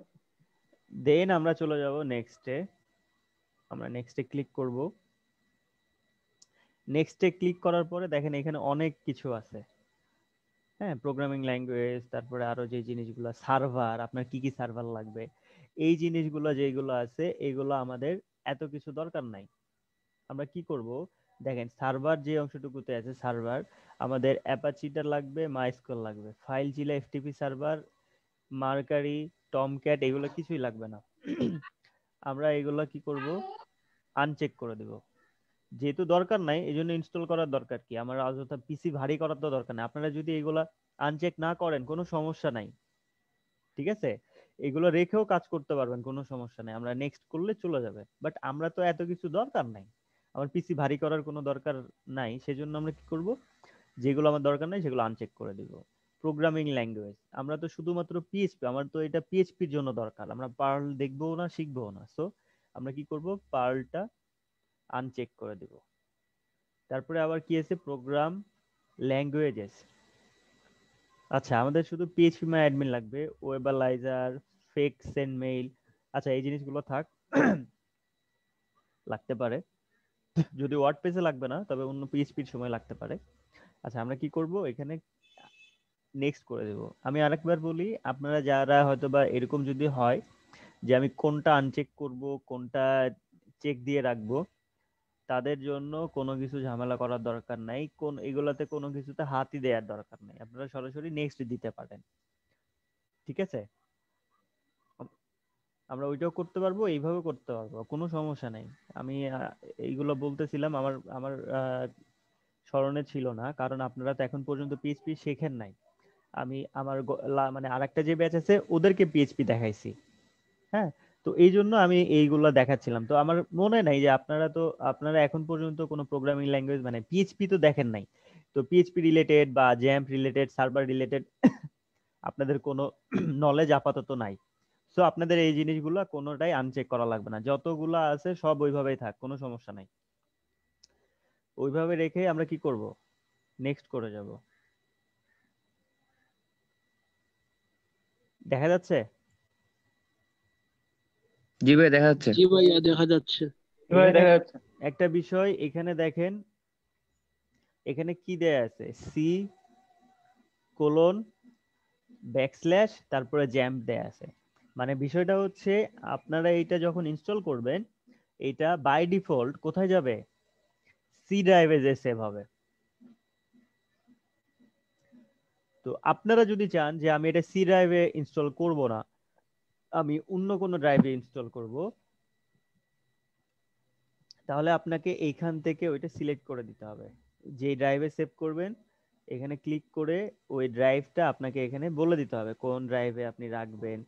দেন আমরা চলে যাব নেক্সটে, আমরা নেক্সটে ক্লিক করব। নেক্সটে ক্লিক করার পরে দেখেন এখানে অনেক কিছু আছে। হ্যাঁ, প্রোগ্রামিং ল্যাঙ্গুয়েজ, তারপরে আরো যে জিনিসগুলো, সার্ভার, আপনার কি কি সার্ভার লাগবে, এই জিনিসগুলো যেগুলো আছে এগুলো আমাদের এত কিছু দরকার নাই। আমরা কি করব, দেখেন সার্ভার যে অংশটুকুতে আছে, সার্ভার আমাদের অ্যাপাচিটা লাগবে, মাইস্কুয়েল লাগবে, ফাইল জিলা, এফটিপি সার্ভার, মার্কারি, টমক্যাট, এগুলো কিছুই লাগবে না। আমরা এগুলো কি করব, আনচেক করে দেব। যেহেতু দরকার নাই এই জন্য ইনস্টল করার দরকার কি, আমার অযথা পিসি ভারী করার তো দরকার নেই। আপনারা যদি এগুলা আনচেক না করেন কোনো সমস্যা নাই, ঠিক আছে, এগুলো রেখেও কাজ করতে পারবেন, কোনো সমস্যা নেই, আমরা নেক্সট করলে চলে যাবে। বাট আমরা তো এত কিছু দরকার নাই, আমার পিসি ভারী করার কোনো দরকার নাই, সেজন্য আমরা কি করব, যেগুলো আমার দরকার নাই সেগুলো আনচেক করে দিব। প্রোগ্রামিং ল্যাঙ্গুয়েজ, আমরা তো শুধুমাত্র পিএইচপি, আমার তো এটা পিএইচপির জন্য দরকার, আমরা পার্ল দেখবো না, শিখবো না, সো আমরা কি করব, পার্লটা আনচেক করে দিব। তারপরে আবার কি আছে, প্রোগ্রাম ল্যাঙ্গুয়েজেস। আচ্ছা, আমাদের শুধু পিএইচপি মাই অ্যাডমিন লাগবে, ওয়েবালাইজার, ফেক সেন্ড মেইল, আচ্ছা এই জিনিসগুলো থাক, লাগতে পারে, যদি ওয়ার্ডপ্রেসে লাগবে না তবে অন্য পিএইচপির সময় লাগতে পারে। আচ্ছা, আমরা কি করব, এখানে নেক্সট করে দেব। আমি আরেকবার বলি, আপনারা যারা হয়তো বা এরকম যদি হয় যে আমি কোনটা আনচেক করব কোনটা চেক দিয়ে রাখবো, তাদের জন্য কোনো কিছু ঝামেলা করার দরকার নাই, এগুলাতে কোনো কিছুতে হাতই দেওয়ার দরকার নাই, আপনারা সরাসরি নেক্সট দিতে পারেন, ঠিক আছে। আমরা ওইটাও করতে পারবো, এইভাবে করতে পারবো, কোনো সমস্যা নেই। আমি এইগুলো বলতেছিলাম, আমার আমার স্মরণে ছিল না, কারণ আপনারা তো এখন পর্যন্ত পিএইচপি শেখেন নাই। আমি আমার মানে আরেকটা যে ব্যাচ আছে ওদেরকে পিএইচপি দেখাইছি, হ্যাঁ, তো এই জন্য আমি এইগুলো দেখাচ্ছিলাম। তো আমার মনে নাই যে আপনারা এখন পর্যন্ত কোনো প্রোগ্রামিং ল্যাঙ্গুয়েজ মানে পিএইচপি তো দেখেন নাই, তো পিএইচপি রিলেটেড বা জ্যাম্প রিলেটেড, সার্ভার রিলেটেড আপনাদের কোনো নলেজ আপাতত নাই। সো আপনাদের এই জিনিসগুলো কোনোটাই আনচেক করা লাগবে না, যতগুলো আছে সব ওইভাবেই থাক, কোনো সমস্যা নাই। ওইভাবে রেখে আমরা কি করব, নেক্সট করে যাব। দেখা যাচ্ছে?
জি ভাই দেখা যাচ্ছে।
জি ভাইয়া দেখা যাচ্ছে।
একটা বিষয় এখানে দেখেন, এখানে কি দেয়া আছে, সি কোলন ব্যাকস্ল্যাশ তারপরে জ্যাম্প দেয়া আছে। মানে বিষয়টা হচ্ছে আপনারা এটা যখন ইনস্টল করবেন, এটা বাই ডিফল্ট কোথায় যাবে, সি ড্রাইভে যে সেভ হবে। তো আপনারা যদি চান যে আমি এটা সি ড্রাইভে ইনস্টল করব না, আমি অন্য কোনো ড্রাইভে ইনস্টল করব, তাহলে আপনাকে এইখান থেকে ওইটা সিলেক্ট করে দিতে হবে, যে ড্রাইভে সেভ করবেন এখানে ক্লিক করে ওই ড্রাইভটা আপনাকে এখানে বলে দিতে হবে কোন ড্রাইভে আপনি রাখবেন,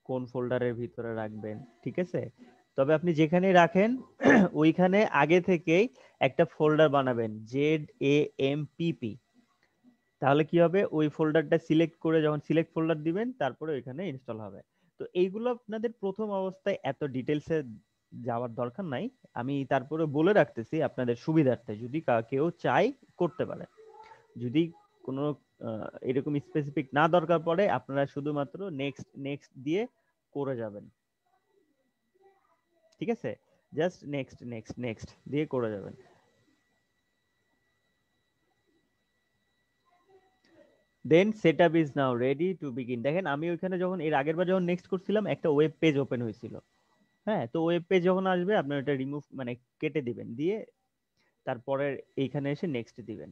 কোন ফোল্ডারের ভিতরে রাখবেন, ঠিক আছে? তবে আপনি যেখানেই রাখেন ওইখানে আগে থেকেই একটা ফোল্ডার বানাবেন ZAMPP। তাহলে কি হবে, ওই ফোল্ডারটা সিলেক্ট করে যখন সিলেক্ট ফোল্ডার দিবেন তারপরে ওইখানে ইনস্টল হবে। তো এইগুলো আপনাদের প্রথম অবস্থায় এত ডিটেলসে যাওয়ার দরকার নাই, আমি তারপরে বলে রাখতেছি আপনাদের সুবিধার্থে, যদি কেউ চাই করতে পারে। যদি কোনো এরকম স্পেসিফিক না দরকার পড়ে আপনারা শুধুমাত্র নেক্সট নেক্সট দিয়ে করে যাবেন, ঠিক আছে? জাস্ট নেক্সট নেক্সট নেক্সট দিয়ে করে যাবেন। Then setup is now ready to begin. দেখেন আমি ওইখানে যখন এর আগের বার যখন নেক্সট করছিলাম একটা ওয়েব পেজ ওপেন হয়েছিল। হ্যাঁ, তো ওয়েব পেজ যখন আসবে আপনার এটা রিমুভ মানে কেটে দিবেন, দিয়ে তারপরে এইখানে এসে নেক্সট দিবেন।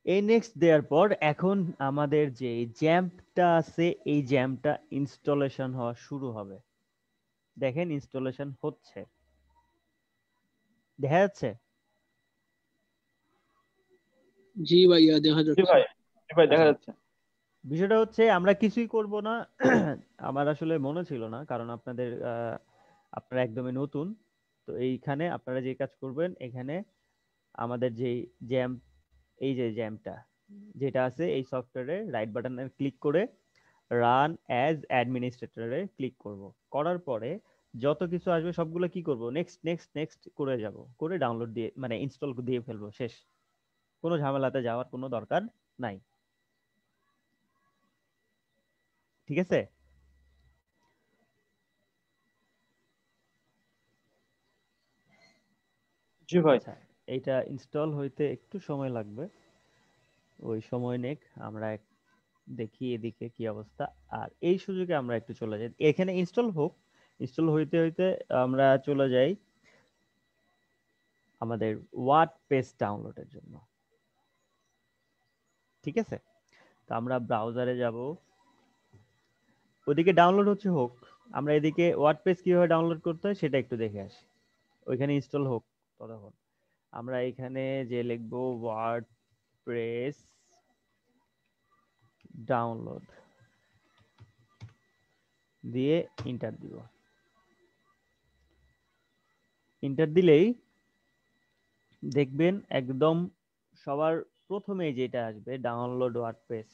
এই নেক্সট দেওয়ার পর এখন আমাদের যে জ্যাম্পটা আছে এই জ্যাম্পটা ইনস্টলেশন হওয়া শুরু হবে। দেখেন ইনস্টলেশন হচ্ছে, দেখা যাচ্ছে?
জি ভাইয়া দেখা যাচ্ছে।
জি ভাই দেখা যাচ্ছে।
বিষয়টা হচ্ছে আমরা কিছুই করব না, আমার আসলে মনে ছিল না, কারণ আপনারা একদমই নতুন। তো এইখানে আপনারা যে কাজ করবেন, এখানে আমাদের যে জ্যাম্প, এই যে জ্যাম্পটা যেটা আছে এই সফটওয়্যারে রাইট বাটনে ক্লিক করে রান অ্যাজ অ্যাডমিনিস্ট্রেটরে ক্লিক করব। করার পরে যত কিছু আসবে সবগুলো কি করব, নেক্সট নেক্সট নেক্সট করে যাব, করে ডাউনলোড দিয়ে মানে ইনস্টল দিয়ে ফেলবো, শেষ। কোনো ঝামেলাতে যাওয়ার কোনো দরকার নাই, ঠিক আছে?
জি ভাই।
আচ্ছা, এইটা ইনস্টল হইতে একটু সময় লাগবে, ওই সময় নেক, আমরা দেখি এদিকে কি অবস্থা। আর এই সুযোগে আমরা একটু চলে যাই, এখানে ইনস্টল হোক, ইনস্টল হইতে হইতে আমরা চলে যাই আমাদের ওয়ার্ডপ্রেস ডাউনলোডের জন্য, ঠিক আছে? তো আমরা ব্রাউজারে যাব, ওদিকে ডাউনলোড হচ্ছে হোক, আমরা এদিকে ওয়ার্ডপ্রেস কিভাবে ডাউনলোড করতে হয় সেটা একটু দেখে আসি। ওইখানে ইনস্টল হোক ততক্ষণ আমরা এখানে যে লিখবো ওয়ার্ডপ্রেস ডাউনলোড দিয়ে এন্টার দিব। এন্টার দিলেই দেখবেন একদম সবার প্রথমে যেটা আসবে ডাউনলোড ওয়ার্ডপ্রেস।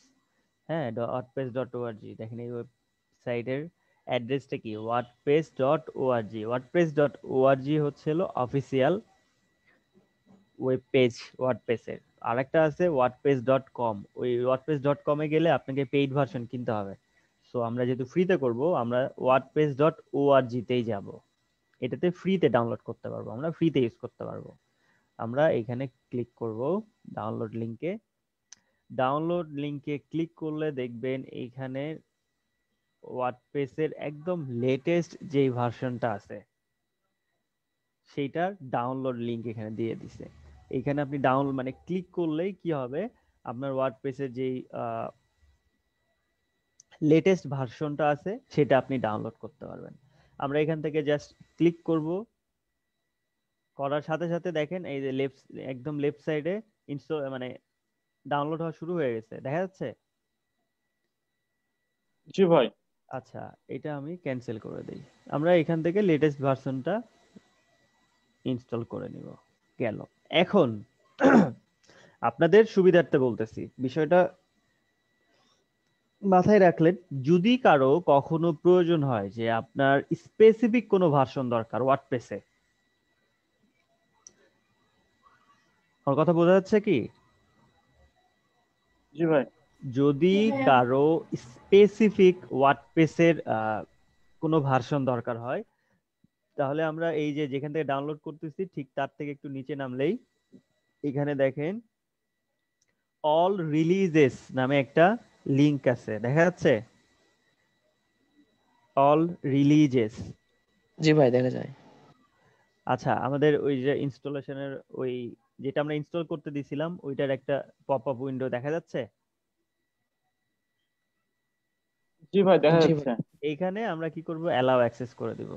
হ্যাঁ, wordpress.org। দেখেন এই ওয়েবসাইটের অ্যাড্রেসটা কি, wordpress.org। wordpress.org হচ্ছে হলো অফিসিয়াল ওয়েব পেজ ওয়ার্ডপ্রেসের। আরেকটা আছে wordpress.com। ওই wordpress.com এ গেলে আপনাকে পেইড ভার্সন কিনতে হবে। সো আমরা যেহেতু ফ্রিতে করব, আমরা wordpress.org তেই যাব, এটাতে ফ্রিতে ডাউনলোড করতে পারবো, আমরা ফ্রিতে ইউজ করতে পারবো। আমরা এখানে ক্লিক করব ডাউনলোড লিংকে। ডাউনলোড লিংকে ক্লিক করলে দেখবেন এইখানে ওয়ার্ডপ্রেসের একদম লেটেস্ট যেই ভার্সনটা আছে সেইটার ডাউনলোড লিংক এখানে দিয়ে দিছে। এখানে আপনি ডাউনলোড মানে ক্লিক করলেই কি হবে, আপনার ওয়ার্ডপ্রেসের যেই লেটেস্ট ভার্সনটা আছে সেটা আপনি ডাউনলোড করতে পারবেন। আমরা এখান থেকে জাস্ট ক্লিক করব, করার সাথে সাথে দেখেন এই যে একদম লেফট সাইডে ইনস্টল মানে ডাউনলোড হওয়া শুরু হয়ে গেছে, দেখা যাচ্ছে?
জি ভাই।
আচ্ছা, এটা আমি ক্যান্সেল করে দেই। আমরা এখান থেকে লেটেস্ট ভার্সনটা ইনস্টল করে নিব, গেল। এখন আপনাদের সুবিধার্থে বলতেছি, বিষয়টা মাথায় রাখলেন, যদি কারো কখনো প্রয়োজন হয় যে আপনার স্পেসিফিক কোনো ভার্সন দরকার ওয়ার্ডপ্রেসে, আমার কথা বোঝা যাচ্ছে কি?
জি ভাই।
যদি কারো স্পেসিফিক ওয়ার্ডপ্রেসের কোনো ভার্সন দরকার হয়, তাহলে আমরা এই যে যেখান থেকে ডাউনলোড করতেছি ঠিক তার থেকে একটু নিচে নামলেই এখানে দেখেন অল রিলিজেস নামে একটা লিংক আছে, দেখা যাচ্ছে? All releases.
জি ভাই দেখা যায়।
আচ্ছা, আমাদের ওই যে ইনস্টলেশনের ওই যেটা আমরা ইনস্টল করতে দিছিলাম ওইটার একটা পপআপ উইন্ডো দেখা যাচ্ছে?
জি ভাই দেখা যাচ্ছে।
এইখানে আমরা কি করব, অ্যালাউ অ্যাক্সেস করে দিব।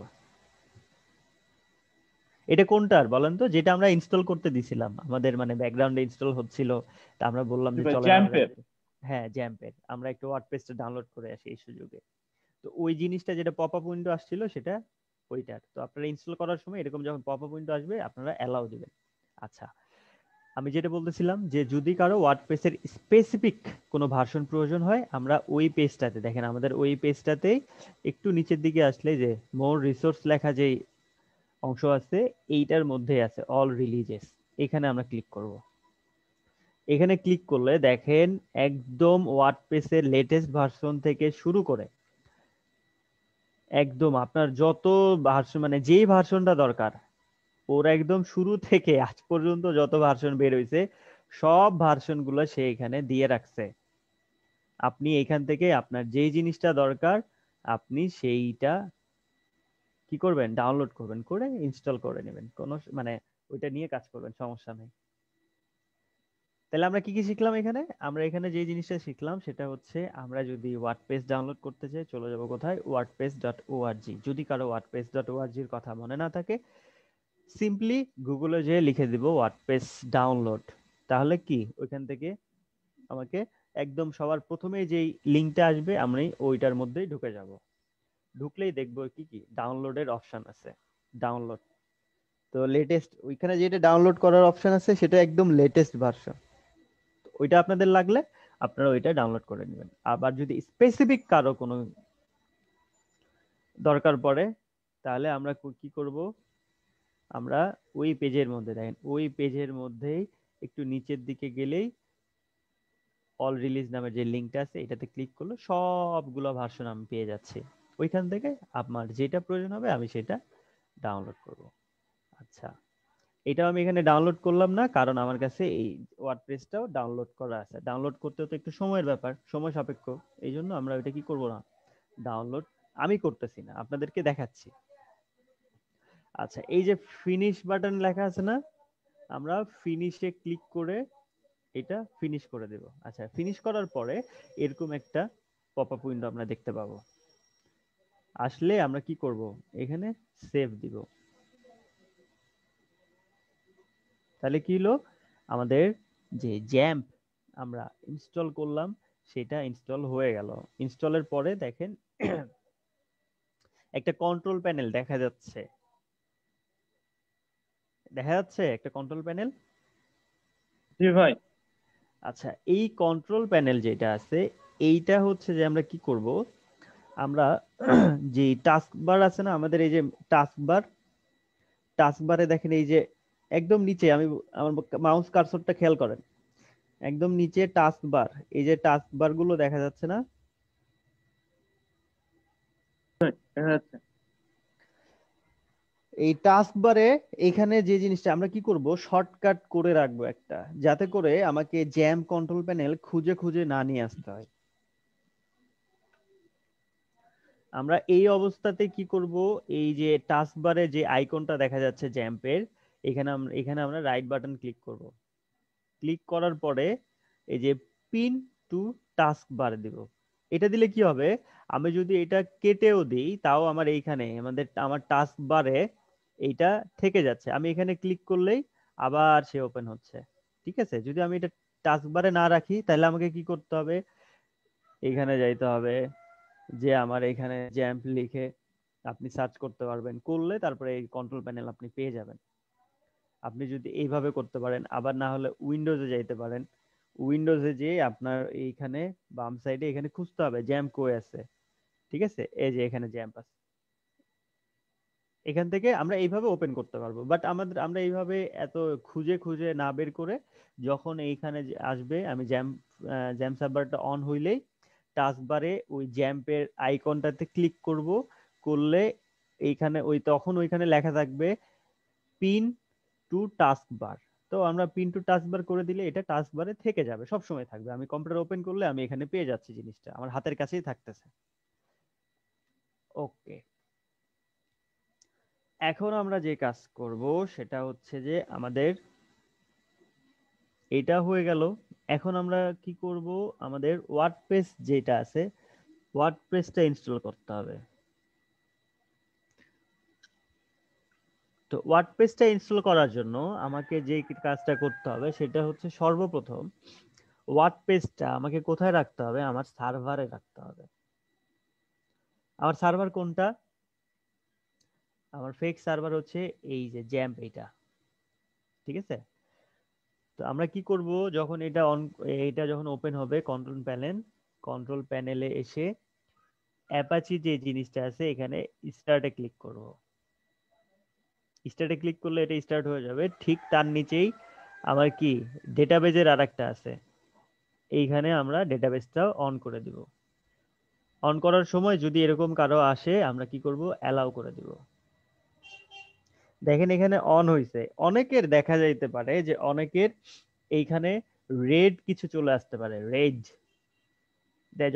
এটা কোনটার বলেন তো, যেটা আমরা ইনস্টল করতে দিছিলাম, আমাদের মানে ব্যাকগ্রাউন্ডে ইনস্টল হচ্ছিল, তা আমরা বললাম যে চলেন আমরা
জ্যাম্পের।
হ্যাঁ জ্যাম্পের, আমরা একটু ওয়ার্ডপ্রেসটা ডাউনলোড করে আসি এই সুযোগে। তো ওই জিনিসটা যেটা পপ আপ উইন্ডো আসছিল সেটা ওইটার। তো আপনারা ইনস্টল করার সময় এরকম যখন পপ আপ উইন্ডো আসবে আপনারা অ্যালাউ দিবেন। আচ্ছা, আমি যেটা বলতেছিলাম যে যদি কারো ওয়ার্ডপ্রেসের স্পেসিফিক কোনো ভার্সন প্রয়োজন হয়, আমরা ওই পেজটাতে দেখেন, আমাদের ওই পেজটাতে একটু নিচের দিকে আসলে যে মোর রিসোর্স লেখা যে অংশ আছে, এইটার মধ্যে আছে অল রিলিজেস, এখানে আমরা ক্লিক করব। এখানে ক্লিক করলে দেখেন একদম ওয়ার্ডপ্রেসের লেটেস্ট ভার্সন থেকে শুরু করে একদম আপনার যত ভার্সন মানে যেই ভার্সনটা দরকার, ওর একদম শুরু থেকে আজ পর্যন্ত যত ভার্সন বের হয়েছে সব ভার্সন গুলো সে এখানে দিয়ে রাখছে। আপনি এখান থেকে আপনার যেই জিনিসটা দরকার আপনি সেইটা কি করবেন, ডাউনলোড করবেন, করে ইনস্টল করে নেবেন, কোনো মানে ওইটা নিয়ে কাজ করবেন, সমস্যা নেই। তাহলে আমরা কি কি শিখলাম এখানে? আমরা এখানে যে জিনিসটা শিখলাম সেটা হচ্ছে আমরা যদি ওয়ার্ডপ্রেস ডাউনলোড করতে চাই চলে যাব কোথায়, wordpress.org। যদি কারো wordpress.org এর কথা মনে না থাকে সিম্পলি গুগলে যেয়ে লিখে দিব ওয়ার্ডপ্রেস ডাউনলোড, তাহলে কি ওইখান থেকে আমাকে একদম সবার প্রথমে যেই লিংকটা আসবে আমি ওইটার মধ্যেই ঢুকে যাব। ঢুকলেই দেখবো কি কি ডাউনলোডের অপশন আছে, ডাউনলোড। তো লেটেস্ট ওইখানে যেটা ডাউনলোড করার অপশন আছে সেটা একদম লেটেস্ট ভার্সন, ওইটা আপনাদের লাগলে আপনারা ওইটা ডাউনলোড করে নেবেন। আবার যদি স্পেসিফিক কারো কোনো দরকার পড়ে তাহলে আমরা কি করব, আমরা ওই পেজের মধ্যে দেখেন, ওই পেজের মধ্যেই একটু নিচের দিকে গেলেই অল রিলিজ নামের যে লিংকটা আছে এটাতে ক্লিক করলে সবগুলো ভার্সন আমি পেয়ে যাচ্ছি। ওইখান থেকে আমার যেটা প্রয়োজন হবে আমি সেটা ডাউনলোড করব। আচ্ছা, এটাও আমি এখানে ডাউনলোড করলাম না, কারণ আমার কাছে এই ওয়ার্ডপ্রেসটাও ডাউনলোড করা আছে। ডাউনলোড করতে তো একটু সময়ের ব্যাপার, সময় সাপেক্ষ, এই জন্য আমরা ওইটা কি করব না, ডাউনলোড আমি করতেছি না, আপনাদেরকে দেখাচ্ছি। আচ্ছা, এই যে ফিনিশ বাটন লেখা আছে না, আমরা ফিনিশে ক্লিক করে এটা ফিনিশ করে দেব। আচ্ছা, ফিনিশ করার পরে এরকম একটা পপ আপ উইন্ডো আমরা দেখতে পাবো। আসলে আমরা কি করব, এখানে সেভ দিব। তাহলে কি হলো, আমাদের যে জ্যাম্প আমরা ইনস্টল করলাম সেটা ইনস্টল হয়ে গেল। ইনস্টলের পরে দেখেন একটা কন্ট্রোল প্যানেল দেখা যাচ্ছে, একটা কন্ট্রোল প্যানেল।
জি ভাই।
আচ্ছা, এই কন্ট্রোল প্যানেল যেটা আছে এইটা হচ্ছে যে আমরা কি করব, আমরা যে টাস্ক বার আছে না আমাদের, এই যে টাস্ক বারে দেখেন এই যে একদম নিচে, আমি আমার মাউস কার্সরটা খেয়াল করেন, একদম নিচে টাস্ক বার, এই যে টাস্ক বার গুলো দেখা যাচ্ছে না, এই টাস্ক বারে এখানে যে জিনিসটা আমরা কি করব, শর্টকাট করে রাখবো একটা, যাতে করে আমাকে জ্যাম কন্ট্রোল প্যানেল খুঁজে খুঁজে না নিয়ে আসতে হয়। আমরা এই অবস্থাতে কি করব, এই যে টাস্ক বারে যে আইকনটা দেখা যাচ্ছে জ্যাম্পের, এখানে আমরা রাইট বাটন ক্লিক করব। ক্লিক করার পরে এই যে পিন টু টাস্ক বার দিব। এটা দিলে কি হবে, আমি যদি এটা কেটেও দিই তাও আমার এইখানে আমার টাস্ক বারে এইটা থেকে যাচ্ছে। আমি এখানে ক্লিক করলেই আবার সে ওপেন হচ্ছে। ঠিক আছে, যদি আমি এটা টাস্ক বারে না রাখি তাহলে আমাকে কি করতে হবে, এখানে যাইতে হবে, যে আমার এখানে জ্যাম্প লিখে আপনি সার্চ করতে পারবেন, করলে তারপরে এই কন্ট্রোল প্যানেল আপনি পেয়ে যাবেন। আপনি যদি এইভাবে করতে পারেন, আবার না হলে উইন্ডোজে যাইতে পারেন, উইন্ডোজে যে আপনার এইখানে বাম সাইডে এখানে খুঁজতে হবে জ্যাম্প কই আছে। ঠিক আছে, এই যে এখানে জ্যাম্প আছে, এখান থেকে আমরা এইভাবে ওপেন করতে পারবো। বাট আমরা এইভাবে এত খুঁজে খুঁজে না বের করে, যখন এইখানে আসবে আমি জ্যাম্প সার্ভারটা অন হইলেই টাস্ক বারে ওই জ্যাম্পের আইকনটাতে ক্লিক করব, করলে এইখানে তখন ওইখানে লেখা থাকবে পিন টু টাস্ক বার। তো আমরা পিন টু টাস্ক বার করে দিলে এটা টাস্ক বারে থেকে যাবে, সব সময় থাকবে। আমি কম্পিউটার ওপেন করলে আমি এখানে পেয়ে যাচ্ছি, জিনিসটা আমার হাতের কাছেই থাকতেছে। ওকে, এখন আমরা যে কাজ করব সেটা হচ্ছে যে আমাদের এটা হয়ে গেল। এখন আমরা কি করব, আমাদের ওয়ার্ডপ্রেস যেটা আছে ওয়ার্ডপ্রেসটা ইনস্টল করতে হবে। তো ওয়ার্ডপ্রেসটা ইনস্টল করার জন্য আমাকে যে কাজটা করতে হবে সেটা হচ্ছে সর্বপ্রথম ওয়ার্ডপ্রেসটা আমাকে কোথায় রাখতে হবে? আমার সার্ভারে রাখতে হবে। আমার সার্ভার কোনটা? আমার ফেক সার্ভার হচ্ছে এই যে জ্যাম্প, এইটা। ঠিক আছে, তো আমরা কি করব, যখন এটা যখন ওপেন হবে কন্ট্রোল প্যানেলে এসে অ্যাপাচি যে জিনিসটা আছে এখানে স্টার্টে ক্লিক করব। স্টার্টে ক্লিক করলে এটা স্টার্ট হয়ে যাবে। ঠিক তার নিচেই আমার কি ডেটাবেজের আরেকটা আছে, এইখানে আমরা ডেটাবেসটাও অন করে দিব। অন করার সময় যদি এরকম কারো আসে আমরা কি করব, অ্যালাউ করে দিব। দেখেন এখানে অন হইছে। অনেকের দেখা যাইতে পারে যে অনেকের এইখানে রেড কিছু চলে আসতে পারে, রেড।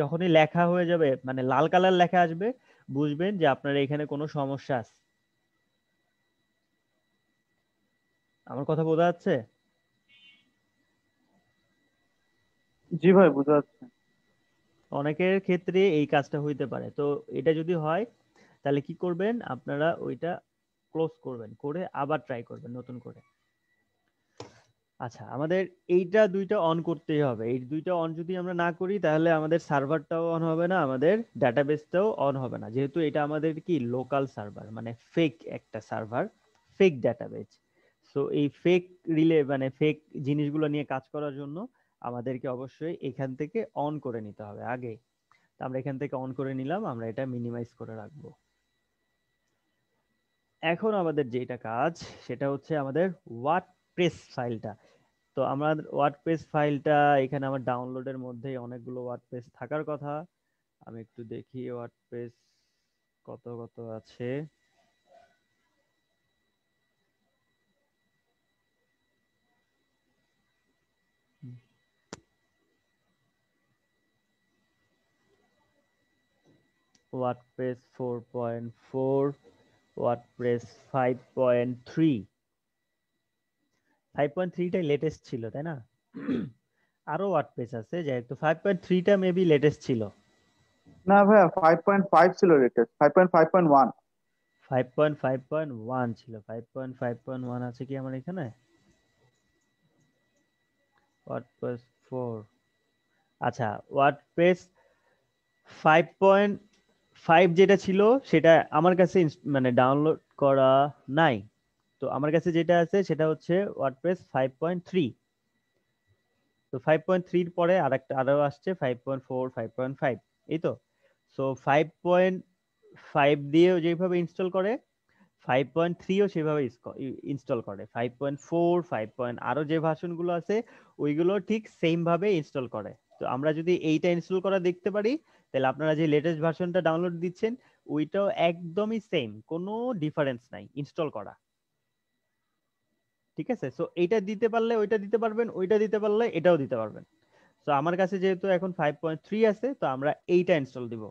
যখনই লেখা হয়ে যাবে, মানে লাল কালার লেখা আসবে, বুঝবেন যে আপনার এখানে কোনো সমস্যা আছে। আমার কথা বোঝা যাচ্ছে?
জি ভাই, বোঝা যাচ্ছে।
অনেকের ক্ষেত্রে এই কাজটা হইতে পারে। তো এটা যদি হয় তাহলে কি করবেন আপনারা, ওইটা ক্লোজ করবেন, করে আবার ট্রাই করবেন নতুন করে। আচ্ছা, আমাদের এইটা দুইটা অন করতেই হবে। এই দুইটা অন যদি আমরা না করি তাহলে আমাদের সার্ভারটাও অন হবে না, আমাদের ডাটাবেসটাও অন হবে না, যেহেতু এটা আমাদের কি লোকাল সার্ভার, মানে ফেক একটা সার্ভার, ফেক ডাটাবেস। সো এই ফেক মানে ফেক জিনিসগুলো নিয়ে কাজ করার জন্য আমাদেরকে অবশ্যই এখান থেকে অন করে নিতে হবে আগে। তো আমরা এখান থেকে অন করে নিলাম, আমরা এটা মিনিমাইজ করে রাখবো। এখন আমাদের যেটা কাজ সেটা হচ্ছে আমাদের ওয়ার্ডপ্রেস ফাইলটা। তো আমার ওয়ার্ডপ্রেস ফাইলটা এখানে আমার ডাউনলোডের মধ্যেই অনেকগুলো ওয়ার্ডপ্রেস থাকার কথা। আমি একটু দেখি ওয়ার্ডপ্রেস কত কত আছে। WordPress 4.4, WordPress 5.3। 5.3টাই লেটেস্ট ছিল, তাই না? আরো ওয়ার্ডপ্রেস আছে, যেহেতু 5.3টা মেবি লেটেস্ট ছিল।
না ভাইয়া, 5.5 ছিল লেটেস্ট, 5.5.1।
5.5.1 ছিল। 5.5.1 আছে কি আমার এখানে? ওয়ার্ডপ্রেস 4। আচ্ছা, ওয়ার্ডপ্রেস 5.5 যেটা ছিল সেটা আমার কাছে মানে ডাউনলোড করা নাই। তো আমার কাছে যেটা আছে সেটা হচ্ছে ওয়ার্ডপ্রেস 5.3। তো 5.3 পরে আরো আসছে 5.4, 5.5, এই তো। সো 5.5 দিয়েও যেভাবে ইনস্টল করে 5.3ও সেভাবে ইনস্টল করে। 5.4, 5. আরো যে ভার্সন গুলো আছে ওইগুলো ঠিক সেম ভাবে ইনস্টল করে। তো আমরা যদি এইটা ইনস্টল করা দেখতে পারি তাহলে আপনারা যে লেটেস্ট ভার্সনটা ডাউনলোড দিচ্ছেন ওইটাও একদমই সেম, কোনো ডিফারেন্স নাই ইনস্টল করা। ঠিক আছে, সো এইটা দিতে পারলে ওইটা দিতে পারবেন, ওইটা দিতে পারলে এটাও দিতে পারবেন। তো আমার কাছে যেহেতু এখন 5.3 আছে তো আমরা এইটা ইনস্টল দিব।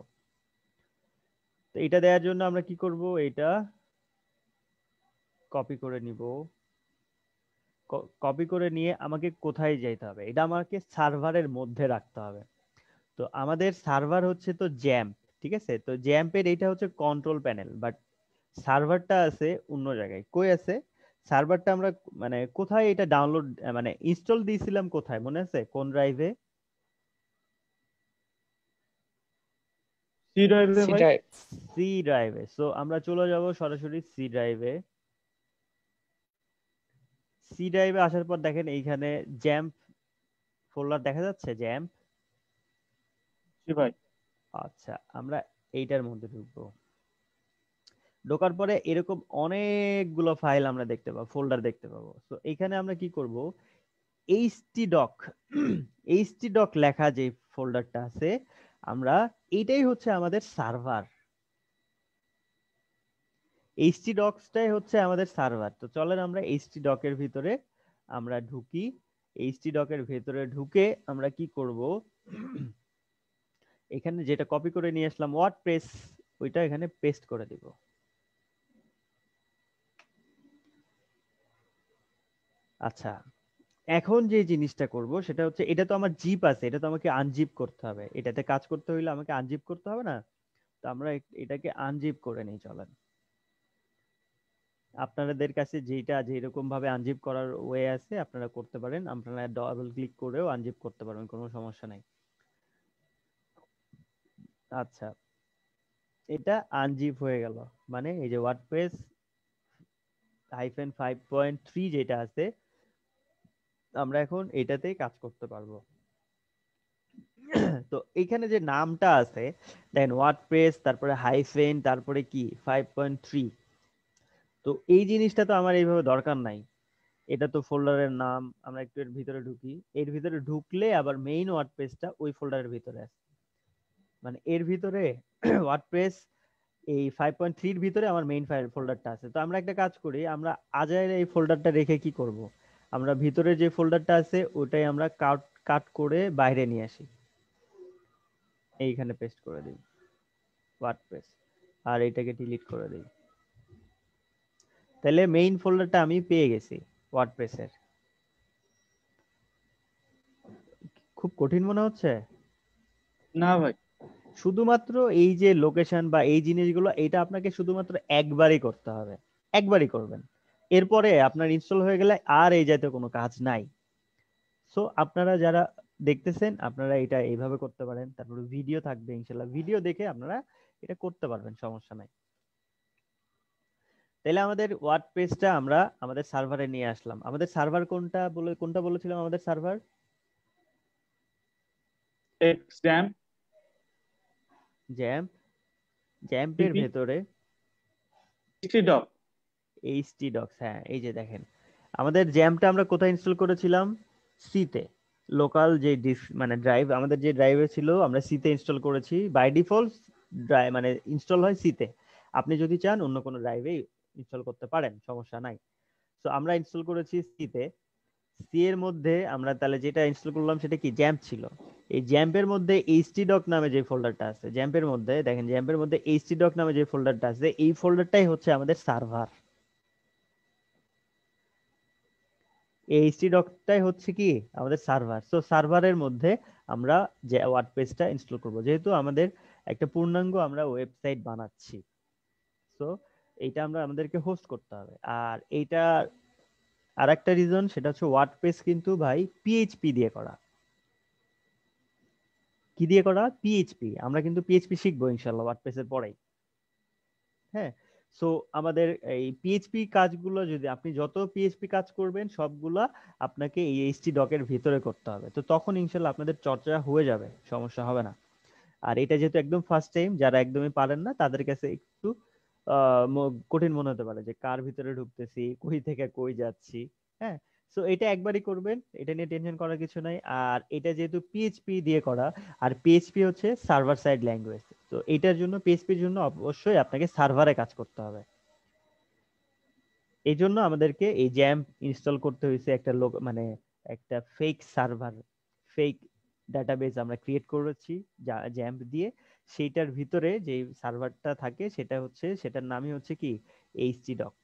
তো এটা দেওয়ার জন্য আমরা কি করব, এটা কপি করে নিব। কপি করে নিয়ে আমাকে কোথায় যেতে হবে, এটা আমাকে সার্ভারের মধ্যে রাখতে হবে। তো আমাদের সার্ভার হচ্ছে তো জ্যাম্প, ঠিক আছে? তো জ্যাম্পের এইটা হচ্ছে কন্ট্রোল প্যানেল, বাট সার্ভারটা আছে অন্য জায়গায়। কই আছে সার্ভারটা? আমরা মানে কোথায় এটা ডাউনলোড মানে ইনস্টল দিয়েছিলাম, কোথায় মনে আছে? কোন ড্রাইভে?
সি ড্রাইভে ভাই।
সি ড্রাইভে। সো আমরা চলে যাব সরাসরি সি ড্রাইভে। সি ড্রাইভে আসার পর দেখেন এইখানে জ্যাম্প ফোল্ডার দেখা যাচ্ছে, জ্যাম্প।
জি ভাই।
আচ্ছা, আমরা এইটার মধ্যে ঢুকবো। ঢোকার পরে এরকম অনেকগুলো ফাইল আমরা দেখতে পাবো, ফোল্ডার দেখতে পাবো। তো এখানে আমরা কি করব, htdoc htdoc লেখা যে ফোল্ডারটা আছে, আমরা এইটাই হচ্ছে আমাদের সার্ভার। htdoc-টাই হচ্ছে আমাদের সার্ভার। তো চলেন আমরা htdoc এর ভিতরে আমরা ঢুকি। htdoc এর ভিতরে ঢুকে আমরা কি করব, এখানে যেটা কপি করে নিয়ে আসলাম ওয়ার্ডপ্রেস, ওইটা এখানে পেস্ট করে দিব। আচ্ছা, এখন যে জিনিসটা করব সেটা হচ্ছে, এটা তো আমার জিপ আছে, এটা তো আমাকে আনজিপ করতে হবে। এটাতে কাজ করতে হইলে আমাকে আনজিপ করতে হবে না? তো আমরা এটাকে আনজিপ করে নিই, চলেন। আপনাদের কাছে যেটা যেরকম ভাবে আনজিপ করার ওয়ে আছে আপনারা করতে পারেন, আপনারা ডাবল ক্লিক করেও আনজিপ করতে পারবেন, কোনো সমস্যা নাই। আচ্ছা, এটা আনজিপ হয়ে গেল, মানে এই যে ওয়ার্ডপ্রেস -5.3 যেটা আছে আমরা এখন এটাতেই কাজ করতে পারবো। তো এখানে যে নামটা আছে দেখেন ওয়ার্ডপ্রেস, তারপরে হাইফেন, তারপরে কি 5.3, তো এই জিনিসটা তো আমার এইভাবে দরকার নাই। এটা তো ফোল্ডারের নাম, আমরা একটু এর ভিতরে ঢুকি, এর ভিতরে ঢুকলে আবার মেইন ওয়ার্ডপ্রেসটা ওই ফোল্ডারের ভিতরে আছে, মানে এর ভিতরে ওয়ার্ডপ্রেস এই 5.3 এর ভিতরে আমার মেইন ফাইল ফোল্ডারটা আছে। তো আমরা একটা কাজ করি, আমরা আজাইর এই ফোল্ডারটা রেখে কি করব, আমরা ভিতরে যে ফোল্ডারটা আছে ওটাই আমরা কাট করে বাইরে নিয়ে আসি, এইখানে পেস্ট করে দিই ওয়ার্ডপ্রেস, আর এটাকে ডিলিট করে দিই। তাহলে মেইন ফোল্ডারটা আমি পেয়ে গেছি ওয়ার্ডপ্রেসের। খুব কঠিন মনে হচ্ছে?
না ভাই,
শুধুমাত্র এই যে লোকেশন বা এই জিনিসগুলো এটা আপনাকে শুধুমাত্র একবারই করতে হবে, একবারই করবেন, এরপরে আপনার ইনস্টল হয়ে গেলে আর এই জাতীয় কোনো কাজ নাই। সো আপনারা যারা দেখতেছেন আপনারা এটা এইভাবে করতে পারেন, তারপরে ভিডিও থাকবে ইনশাল্লাহ, ভিডিও দেখে আপনারা এটা করতে পারবেন, সমস্যা নাই। তাহলে আমাদের ওয়ার্ডপ্রেসটা আমরা আমাদের সার্ভারে নিয়ে আসলাম। আমাদের সার্ভার কোনটা বলেছিলাম আমাদের সার্ভার? জ্যাম্পের ভেতরে htdocs, হ্যাঁ এই যে দেখেন আমাদের জ্যাম্পটা আমরা কোথায় ইনস্টল করেছিলাম? সিতে, লোকাল যে মানে ড্রাইভ, আমাদের যে ড্রাইভে ছিল আমরা সিতে ইনস্টল করেছি। বাই ডিফল্ট মানে ইনস্টল হয় সিতে, আপনি যদি চান অন্য কোনো ড্রাইভে ইনস্টল করতে পারেন, সমস্যা নাই। তো আমরা ইনস্টল করেছি সিতে। সি এর মধ্যে আমরা তাহলে যেটা ইনস্টল করলাম সেটা কি জ্যাম্প ছিল। এই জ্যাম্পের মধ্যে htdoc নামে যে ফোল্ডারটা আছে, জ্যাম্পের মধ্যে দেখেন জ্যাম্পের মধ্যে htdoc নামে যে ফোল্ডারটা আছে এই ফোল্ডারটাই হচ্ছে আমাদের সার্ভার। এই htdoc-টাই হচ্ছে কি আমাদের সার্ভার। সো সার্ভারের মধ্যে আমরা যে ওয়ার্ডপ্রেসটা ইনস্টল করব, যেহেতু আমাদের একটা পূর্ণাঙ্গ আমরা ওয়েবসাইট বানাচ্ছি, সো এইটা আমরা আমাদেরকে হোস্ট করতে হবে। আর এইটা আরেকটা রিজন, সেটা হচ্ছে ওয়ার্ডপ্রেস কিন্তু ভাই পিএইচপি দিয়ে করা। কি দিয়ে করা? পিএইচপি। আমরা কিন্তু পিএইচপি শিখবো ইনশাআল্লাহ ওয়ার্ডপ্রেসের পরেই। হ্যাঁ, সো আমাদের এই পিএইচপি কাজগুলো যদি আপনি যত পিএইচপি কাজ করবেন সবগুলা আপনাকে এই htdoc এর ভিতরে করতে হবে, তো তখন ইনশাআল্লাহ আপনাদের চর্চা হয়ে যাবে, সমস্যা হবে না। আর এটা যেহেতু একদম ফার্স্ট টাইম, যারা একদমই পারেন না তাদের কাছে একটু কঠিন মনে হতে পারে যে কার ভিতরে ঢুকতেছি, কই থেকে কই যাচ্ছি। হ্যাঁ, সো এটা একবারই করবেন, এটা নিয়ে টেনশন করার কিছু নাই। আর এটা যেহেতু পিএইচপি দিয়ে করা, আর পিএইচপি হচ্ছে সার্ভার সাইড ল্যাঙ্গুয়েজ, তো এটার জন্য পিএইচপির জন্য অবশ্যই আপনাকে সার্ভারে কাজ করতে হবে। এই জন্য আমাদেরকে এই জ্যাম্প ইনস্টল করতে হয়েছে, একটা মানে একটা ফেক সার্ভার, ফেক ডাটাবেস আমরা ক্রিয়েট করেছি জ্যাম্প দিয়ে। সেইটার ভিতরে যে সার্ভারটা থাকে সেটা হচ্ছে, সেটার নামই হচ্ছে কি htdoc।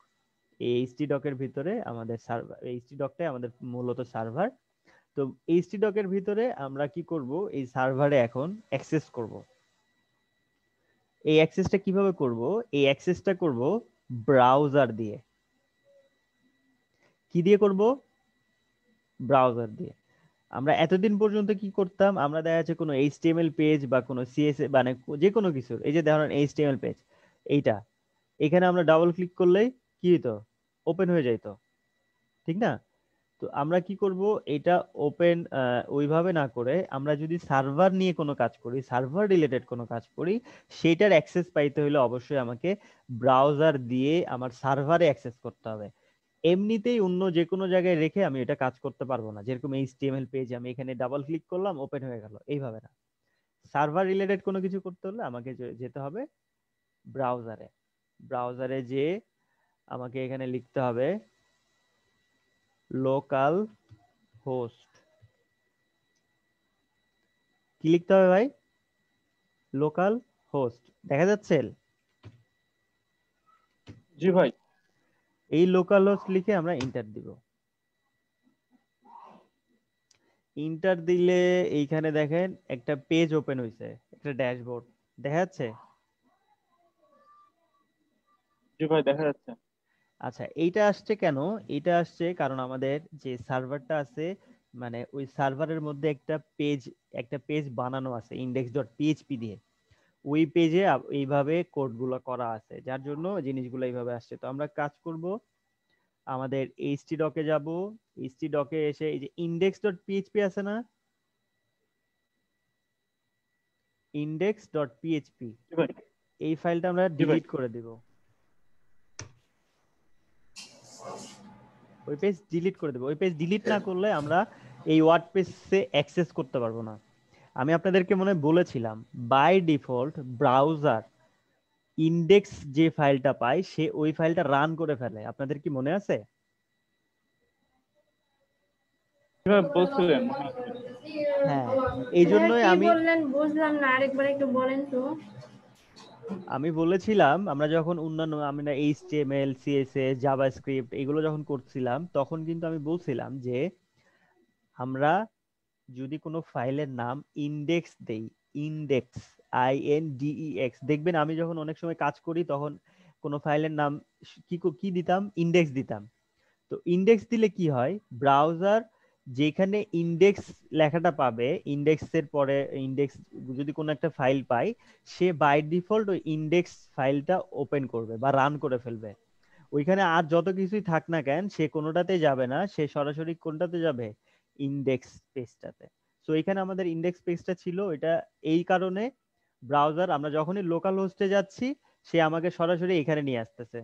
এই htdoc এর ভিতরে আমাদের সার্ভার, htdoc-টাই আমাদের মূলত সার্ভার। তো htdoc এর ভিতরে আমরা কি করব, এই সার্ভারে এখন অ্যাক্সেস করব। এই অ্যাক্সেসটা কিভাবে করব? এই অ্যাক্সেসটা করব ব্রাউজার দিয়ে। কি দিয়ে করব? ব্রাউজার দিয়ে। আমরা এতদিন পর্যন্ত কি করতাম, আমরা দেখা যাচ্ছে কোনো HTML পেজ বা কোনো CSS মানে যে কোনো কিছু, এই যে ধরেন HTML পেজ, এইটা এখানে আমরা ডাবল ক্লিক করলেই কি হতো, ওপেন হয়ে যাইতো, ঠিক না? তো আমরা কি করব, এটা ওপেন ওইভাবে না করে আমরা যদি সার্ভার নিয়ে কোনো কাজ করি, সার্ভার রিলেটেড কোনো কাজ করি, সেটার অ্যাক্সেস পাইতে হলে অবশ্যই আমাকে ব্রাউজার দিয়ে আমার সার্ভারে অ্যাক্সেস করতে হবে। এমনিতেই অন্য যে কোনো জায়গায় রেখে আমি এটা কাজ করতে পারবো না। যেরকম HTML পেজ আমি এখানে ডাবল ক্লিক করলাম ওপেন হয়ে গেল, এইভাবে না। সার্ভার রিলেটেড কোনো কিছু করতে হলে আমাকে যেতে হবে ব্রাউজারে। ব্রাউজারে যে আমাকে এখানে লিখতে হবে লোকাল হোস্ট। কি লিখতে হবে ভাই? Local host. দেখা যাচ্ছে?
জি ভাই।
এই লোকাল হোস্ট লিখে আমরা এন্টার দিব। এন্টার দিলে এইখানে দেখেন একটা পেজ ওপেন হয়েছে, একটা ড্যাশবোর্ড দেখা যাচ্ছে।
জি ভাই দেখা যাচ্ছে।
আচ্ছা, এইটা আসছে কেন? এটা আসছে কারণ আমাদের যে সার্ভারটা আছে, মানে ওই সার্ভারের মধ্যে একটা পেজ বানানো আছে index.php দিয়ে। ওই পেজে এইভাবে কোডগুলো করা আছে, যার জন্য জিনিসগুলো এইভাবে আসছে। তো আমরা কাজ করব, আমাদের htdoc এ যাব। htdoc এ এসে এই যে index.php আছে না, index.php,
জি ভাই।
এই ফাইলটা আমরা
জি ভাই।
ডিলিট করে দিব। ওই পেজ ডিলিট করে দেবো। ওই পেজ ডিলিট না করলে আমরা এই ওয়ার্ডপ্রেসে অ্যাক্সেস করতে পারবো না। আমি আপনাদেরকে মনে হয় বলেছিলাম, বাই ডিফল্ট ব্রাউজার ইন্ডেক্স যে ফাইলটা পায় সে ওই ফাইলটা রান করে ফেলে। আপনাদের কি মনে আছে?
কিভাবে বলছিলেন মনে আছে?
হ্যাঁ, এই জন্যই
কি
আমি
বললেন বুঝলাম না, আরেকবার একটু বলেন তো।
আমি বলেছিলাম, আমরা যখন অন্যান্য আমরা এইচটিএমএল সিএসএস জাভাস্ক্রিপ্ট এগুলো যখন করছিলাম, তখন কিন্তু আমি বলছিলাম যে আমরা যদি কোনো ফাইলের নাম ইন্ডেক্স দেই, ইন্ডেক্স INDEX, দেখবেন আমি যখন অনেক সময় কাজ করি তখন কোনো ফাইলের নাম কি দিতাম, ইন্ডেক্স দিতাম। তো ইন্ডেক্স দিলে কি হয়, ব্রাউজার যেখানে ইন্ডেক্স লেখাটা পাবে, ইন্ডেক্সের পরে ইন্ডেক্স যদি কোনো একটা ফাইল পায়, সে বাই ডিফল্ট ওই ইন্ডেক্স ফাইলটা ওপেন করবে বা রান করে ফেলবে। ওইখানে আর যত কিছুই থাক না কেন, সে কোনোটাতে যাবে না, সে সরাসরি কোনটাতে যাবে, ইন্ডেক্স পেজটাতে। সো এখানে আমাদের ইন্ডেক্স পেজটা ছিল, এটা এই কারণে ব্রাউজার আমরা যখনই লোকাল হোস্টে যাচ্ছি সে আমাকে সরাসরি এখানে নিয়ে আসতেছে।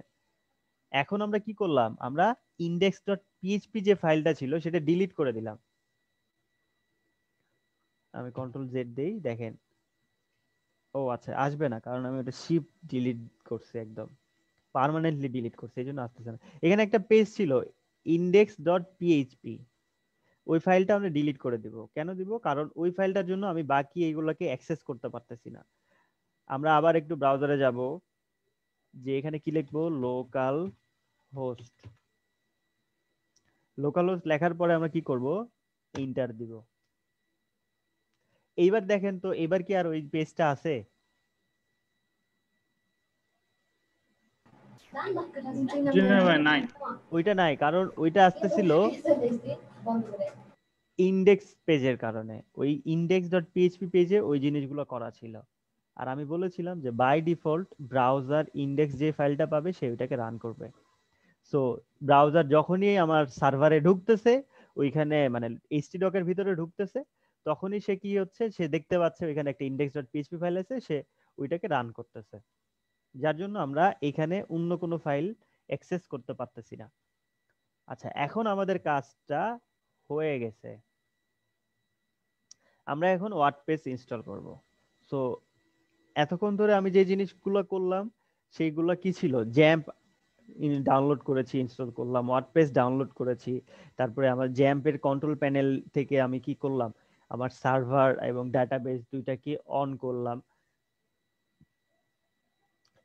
এখন আমরা কি করলাম, আমরা index.php যে ফাইলটা ছিল সেটা ডিলিট করে দিলাম। আমি কন্ট্রোল Z দেই, দেখেন। ও আচ্ছা, আসবে না কারণ আমি ওটা শিপ ডিলিট করছি, একদম পার্মানেন্টলি ডিলিট করছি, এই জন্য আসতেছে না। এখানে একটা পেজ ছিল index.php, ওই ফাইলটা আমরা ডিলিট করে দিব। কেন দিব? কারণ ওই ফাইলটার জন্য আমি বাকি এইগুলোকে অ্যাক্সেস করতে পারতেছি না। আমরা আবার একটু ব্রাউজারে যাব, যে এখানে কি লিখবো, লোকাল হোস্ট। লোকাল হোস্ট লেখার পরে আমরা কি করব, এন্টার দিব। এইবার দেখেন তো, এবার কি আর ওই পেজটা আছে?
জি না ভাই, নাই।
ওইটা নাই, কারণ ওইটা আসতেছিল ইন্ডেক্স পেজের কারণে। ওই index.php পেজে ওই জিনিসগুলো করা ছিল। আর আমি বলেছিলাম যে বাই ডিফল্ট ব্রাউজার ইন্ডেক্স যে ফাইলটা পাবে সে ওইটাকে রান করবে। সো ব্রাউজার যখনই আমার সার্ভারে ঢুকতেছে, ওইখানে মানে htdoc এর ভিতরে ঢুকতেছে, তখনই সে কি হচ্ছে, সে দেখতে পাচ্ছে ওইখানে একটা index.php ফাইল আছে, সে ওইটাকে রান করতেছে। যার জন্য আমরা এখানে অন্য কোনো ফাইল অ্যাক্সেস করতে পারতেছি না। আচ্ছা, এখন আমাদের কাজটা হয়ে গেছে। আমরা এখন ওয়ার্ডপ্রেস ইনস্টল করব। সো এতক্ষণ ধরে আমি যে জিনিসগুলো করলাম সেইগুলো কি ছিল, জ্যাম্প ডাউনলোড করেছি, ইনস্টল করলাম, ওয়ার্ডপ্রেস ডাউনলোড করেছি, তারপরে আমার জ্যাম্পের কন্ট্রোল প্যানেল থেকে আমি কি করলাম, আমার সার্ভার এবং ডাটাবেস দুইটাকে অন করলাম।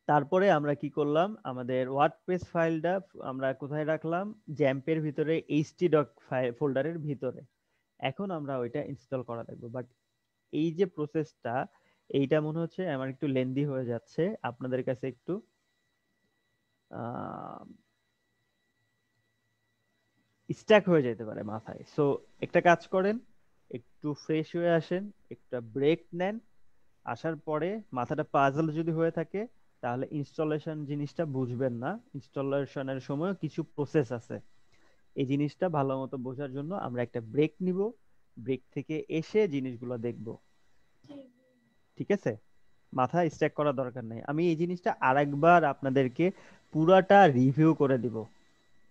তারপরে আমরা কি করলাম, আমাদের ওয়ার্ডপ্রেস ফাইলটা আমরা কোথায় রাখলাম, জ্যাম্পের ভিতরে htdoc ফোল্ডারের ভিতরে। এখন আমরা ওইটা ইনস্টল করা দেখবো। বাট এই যে প্রসেসটা, এইটা মনে হচ্ছে আমার একটু লেন্দি হয়ে যাচ্ছে, আপনাদের কাছে একটু স্ট্যাক হয়ে যেতে পারে মাথায়। সো একটা কাজ করেন, একটু ফ্রেশ হয়ে আসেন, একটা ব্রেক নেন, আসার পরে মাথাটা পাজল যদি হয়ে থাকে তাহলে ইনস্টলেশন জিনিসটা বুঝবেন না। ইনস্টলেশনের সময় কিছু প্রসেস আছে, এই জিনিসটা ভালো মতো বোঝার জন্য আমরা একটা ব্রেক নিব, ব্রেক থেকে এসে জিনিসগুলো দেখব। ঠিক আছে, মাথা স্ট্যাক করার দরকার নেই। আমি এই জিনিসটা আরেকবার আপনাদেরকে পুরাটা রিভিউ করে দিব,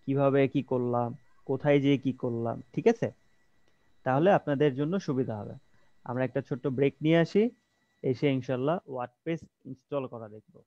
কিভাবে কি করলাম, কোথায় যেয়ে কি করলাম। ঠিক আছে, তাহলে আপনাদের জন্য সুবিধা হবে। আমরা একটা ছোট্ট ব্রেক নিয়ে আসি, এসে ইনশাল্লাহ ওয়ার্ডপ্রেস ইনস্টল করা দেখবো।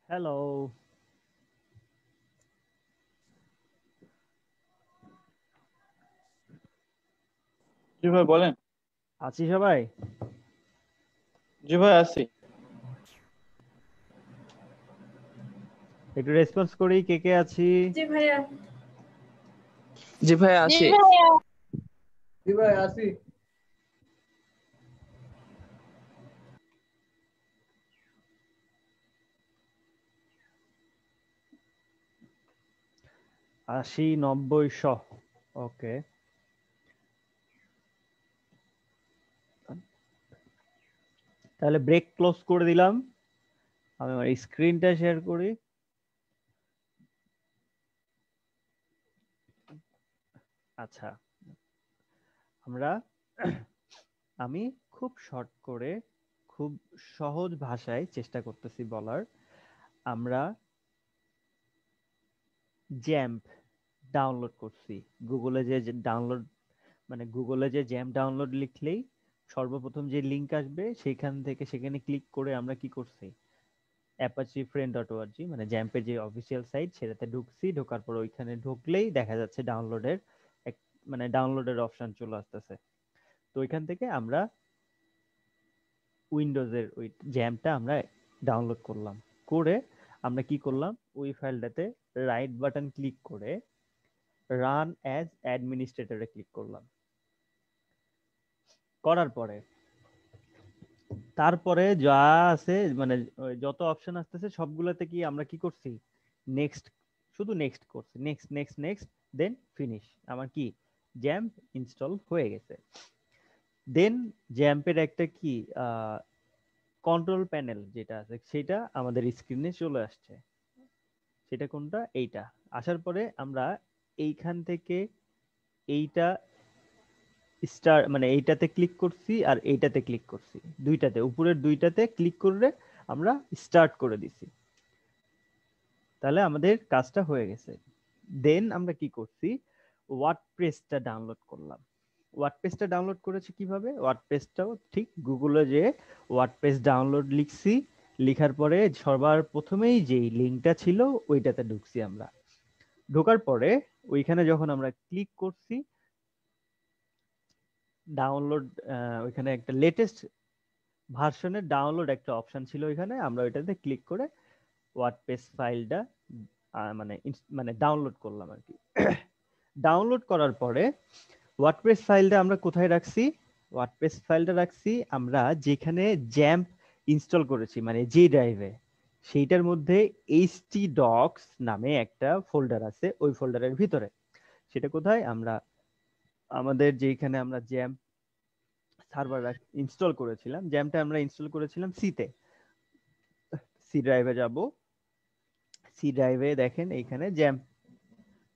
হ্যালো।
জি ভাই বলেন।
আছি সবাই?
জি ভাই আছি।
একটু রেসপন্স করি, কে কে আছি?
জি ভাইয়া।
জি ভাই আছি।
জি ভাই আছি।
আশি, 90, 100। ওকে, তাহলে ব্রেক ক্লোজ করে দিলাম। আমি আমার স্ক্রিনটা শেয়ার করি। আচ্ছা, আমরা আমি খুব শর্ট করে, খুব সহজ ভাষায় চেষ্টা করতেছি বলার। আমরা জ্যাম্প ডাউনলোড করছি। গুগলে যে ডাউনলোড, মানে গুগলে যে জ্যাম্প ডাউনলোড লিখলেই সর্বপ্রথম যে লিংক আসবে সেখান থেকে সেখানে ক্লিক করে আমরা কি করছি, apache-friend.org মানে জ্যাম্পের যে অফিসিয়াল সাইট সেটাতে ঢুকছি। ঢোকার পর ওইখানে ঢুকলেই দেখা যাচ্ছে ডাউনলোডের মানে ডাউনলোডের অপশন চলে আসতেছে। তো ওইখান থেকে আমরা উইন্ডোজের ওই জ্যামটা আমরা ডাউনলোড করলাম। করে আমরা কি করলাম, ওই ফাইলটাতে রাইট বাটন ক্লিক করে রান অ্যাজ অ্যাডমিনিস্ট্রেটরে ক্লিক করলাম। করার পরে তারপরে যা আছে মানে যত অপশন আসতেছে সবগুলোতে কি আমরা কি করছি, নেক্সট, শুধু নেক্সট করছি, next next next, then finish. আমার কি জ্যাম্প ইনস্টল হয়ে গেছে। দেন জ্যাম্পের একটা কি কন্ট্রোল প্যানেল যেটা আছে সেটা আমাদের স্ক্রিনে চলে আসছে। সেটা কোনটা, এইটা। আসার পরে আমরা এইখান থেকে এইটা স্টার মানে এইটাতে ক্লিক করছি আর এইটাতে ক্লিক করছি, দুইটাতে, উপরের দুইটাতে ক্লিক করে আমরা স্টার্ট করে দিছি। তাহলে আমাদের কাজটা হয়ে গেছে। দেন আমরা কি করছি, ওয়ার্ডপ্রেসটা ডাউনলোড করলাম। ওয়ার্ডপ্রেসটা ডাউনলোড করেছি কিভাবে, ওয়ার্ডপ্রেসটাও ঠিক গুগলে যে ওয়ার্ডপ্রেস ডাউনলোড লিখছি, লিখার পরে সবার প্রথমেই যেই লিঙ্কটা ছিল ওইটাতে ঢুকছি আমরা। ঢোকার পরে ওইখানে যখন আমরা ক্লিক করছি ডাউনলোড, ওইখানে একটা লেটেস্ট ভার্সনের ডাউনলোড একটা অপশন ছিল ওইখানে, আমরা ওইটাতে ক্লিক করে ওয়ার্ডপ্রেস ফাইলটা মানে ডাউনলোড করলাম আর কি। ডাউনলোড করার পরে ওয়ার্ডপ্রেস ফাইলটা আমরা কোথায় রাখছি, ওয়ার্ডপ্রেস ফাইলটা রাখছি আমরা যেখানে জ্যাম্প ইনস্টল করেছি মানে যে ড্রাইভে, সেইটার মধ্যে htdocs নামে একটা ফোল্ডার আছে, ওই ফোল্ডারের ভিতরে। সেটা কোথায়, আমরা আমাদের যেখানে আমরা জ্যাম্প সার্ভার ইনস্টল করেছিলাম, জ্যাম্পটা আমরা ইনস্টল করেছিলাম সিতে। সি ড্রাইভে যাব, সি ড্রাইভে দেখেন এইখানে জ্যাম্প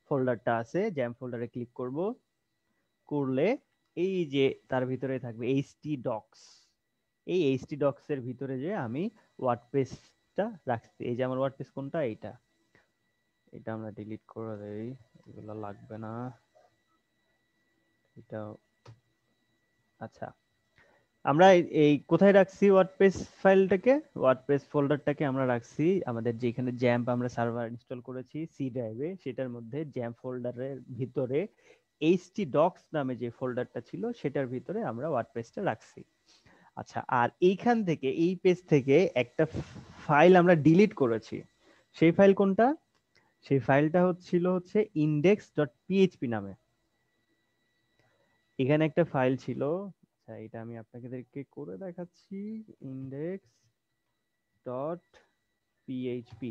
ফোল্ডারটা আছে, জ্যাম্প ফোল্ডারে ক্লিক করব, করলে এই যে তার ভিতরে থাকবে htdocs। এই htdocs এর ভিতরে যে আমি ওয়ার্ডপ্রেসটা রাখছি, এই যে আমার ওয়ার্ডপ্রেস কোনটা, এইটা। এটা আমরা ডিলিট করে দেই, এগুলো লাগবে না। এটা আচ্ছা, আমরা এই কোথায় রাখছি ওয়ার্ডপ্রেস ফাইলটাকে, ওয়ার্ডপ্রেস ফোল্ডারটাকে আমরা রাখছি আমাদের যেখানে জ্যাম্প আমরা সার্ভার ইনস্টল করেছি সি ড্রাইভে, সেটার মধ্যে জ্যাম্প ফোল্ডারের ভিতরে htdocs নামে যে ফোল্ডারটা ছিল সেটার ভিতরে আমরা ওয়ার্ডপ্রেসটা রাখছি। আচ্ছা, আর এইখান থেকে এই পেজ থেকে একটা ফাইল আমরা ডিলিট করেছি। সেই ফাইল কোনটা, সেই ফাইলটা হচ্ছে index.php নামে। এখানে একটা ফাইল ছিল, আচ্ছা এটা আমি আপনাদেরকে করে দেখাচ্ছি, index.php।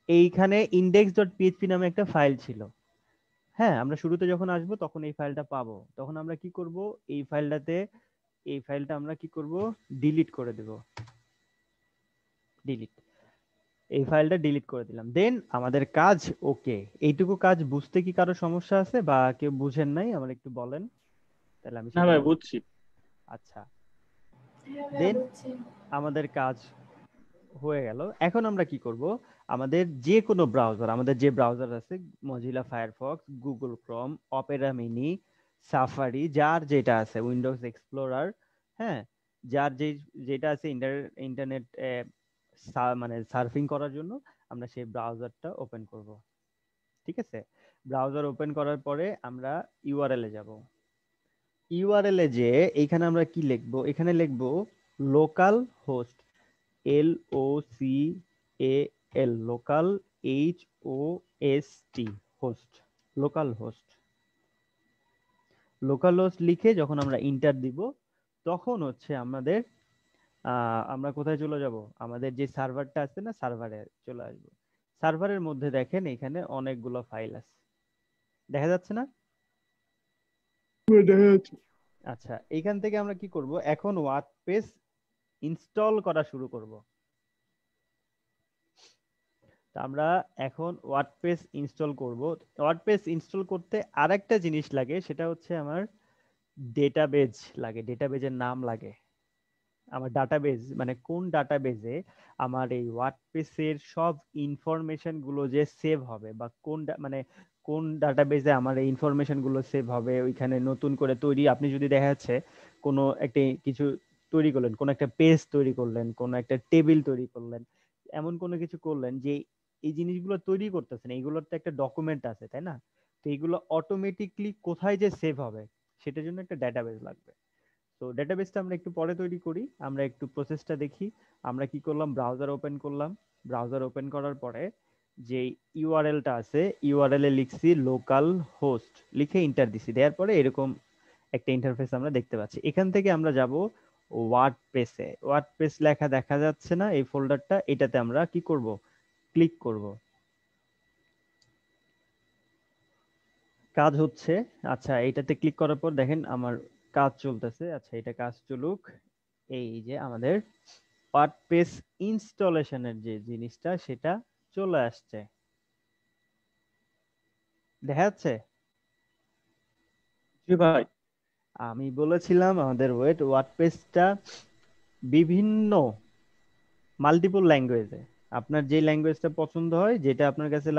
এইখানে index.php নামে একটা ফাইল ছিল। হ্যাঁ, আমরা শুরুতে যখন আসবো তখন এই ফাইলটা পাবো, তখন আমরা কি করব, এই ফাইলটা আমরা কি করব, ডিলিট করে দেব, ডিলিট। এই ফাইলটা ডিলিট করে দিলাম। দেন আমাদের কাজ ওকে। এইটুকু কাজ বুঝতে কি কারো সমস্যা আছে বা কেউ বুঝেন নাই আমার একটু বলেন, তাহলে আমি
না ভাই বুঝছি।
আচ্ছা, দেন আমাদের কাজ হয়ে গেল। এখন আমরা কি করব, আমাদের যে কোনো ব্রাউজার, আমাদের যে ব্রাউজার আছে, Mozilla Firefox, Google Chrome, Opera mini, safari, যার যেটা আছে, উইন্ডোজ এক্সপ্লোরার, হ্যাঁ, যার যেটা আছে ইন্টারনেট মানে সার্ফিং করার জন্য আমরা সেই ব্রাউজারটা ওপেন করব। ঠিক আছে, ব্রাউজার ওপেন করার পরে আমরা ইউআরএল এ যাব। ইউআরএল এ যে এইখানে আমরা কি লিখবো, এখানে লিখবো local host, LOCAL, local HOST, host, local host. Local host লিখে যখন আমরা ইন্টার দিব তখন হচ্ছে আমাদের আমরা কোথায় চলে যাব, আমাদের যে সার্ভারটা আছে না, সার্ভারে চলে আসবো। সার্ভারের মধ্যে দেখেন এখানে অনেকগুলো ফাইল আছে, দেখা যাচ্ছে না? আচ্ছা, এইখান থেকে আমরা কি করব, এখন ওয়ার্ডপ্রেস ইনস্টল করা শুরু করব। আমরা এখন ওয়ার্ডপ্রেস ইনস্টল করব। ওয়ার্ডপ্রেস ইনস্টল করতে আরেকটা জিনিস লাগে, সেটা হচ্ছে আমার ডেটাবেজ লাগে, ডেটাবেজের নাম লাগে। আমার ডাটাবেজ মানে কোন ডাটাবেজে আমার এই ওয়ার্ডপ্রেসের সব ইনফরমেশন গুলো যে সেভ হবে, বা কোন ডাটাবেজে আমার এই ইনফরমেশন গুলো সেভ হবে, ওইখানে নতুন করে তৈরি, আপনি যদি দেখা যাচ্ছে কোনো একটা কিছু তৈরি করলেন, কোন একটা পেজ তৈরি করলেন, কোন একটা টেবিল তৈরি করলেন, এমন কোনো কিছু করলেন যে এই জিনিসগুলো তৈরি করতেছেন, এইগুলোর তো একটা ডকুমেন্ট আছে, তাই না? তো এইগুলো অটোমেটিকলি কোথায় যে সেভ হবে সেটার জন্য একটা ডাটাবেজ লাগবে। তো ডাটাবেসটা আমরা একটু পরে তৈরি করি, আমরা একটু প্রসেসটা দেখি। আমরা কি করলাম, ব্রাউজার ওপেন করলাম। ব্রাউজার ওপেন করার পরে যে ইউআরএলটা আছে, ইউআরএল এ লিখছি লোকাল হোস্ট, লিখে এন্টার দিছি, দেওয়ার পরে এরকম একটা ইন্টারফেস আমরা দেখতে পাচ্ছি। এখান থেকে আমরা যাব ওয়ার্ডপ্রেসে। ওয়ার্ডপ্রেস লেখা দেখা যাচ্ছে না, এই ফোল্ডারটা, এটাতে আমরা কি করব, ক্লিক করব। কাজ হচ্ছে, আচ্ছা এটাতে ক্লিক করার পর দেখেন আমার কাজ চলতেছে। আচ্ছা এটা কাজ চলুক। এই যে আমাদের ওয়ার্ডপ্রেস ইনস্টলেশনের যে জিনিসটা সেটা চলে আসছে, দেখা যাচ্ছে?
জি ভাই।
আমি বলেছিলাম আমাদের ওয়ার্ডপ্রেসটা বিভিন্ন মাল্টিপল ল্যাঙ্গুয়েজে, আপনার যে ল্যাঙ্গুয়েজটা পছন্দ হয়, যেটা আপনার কাছে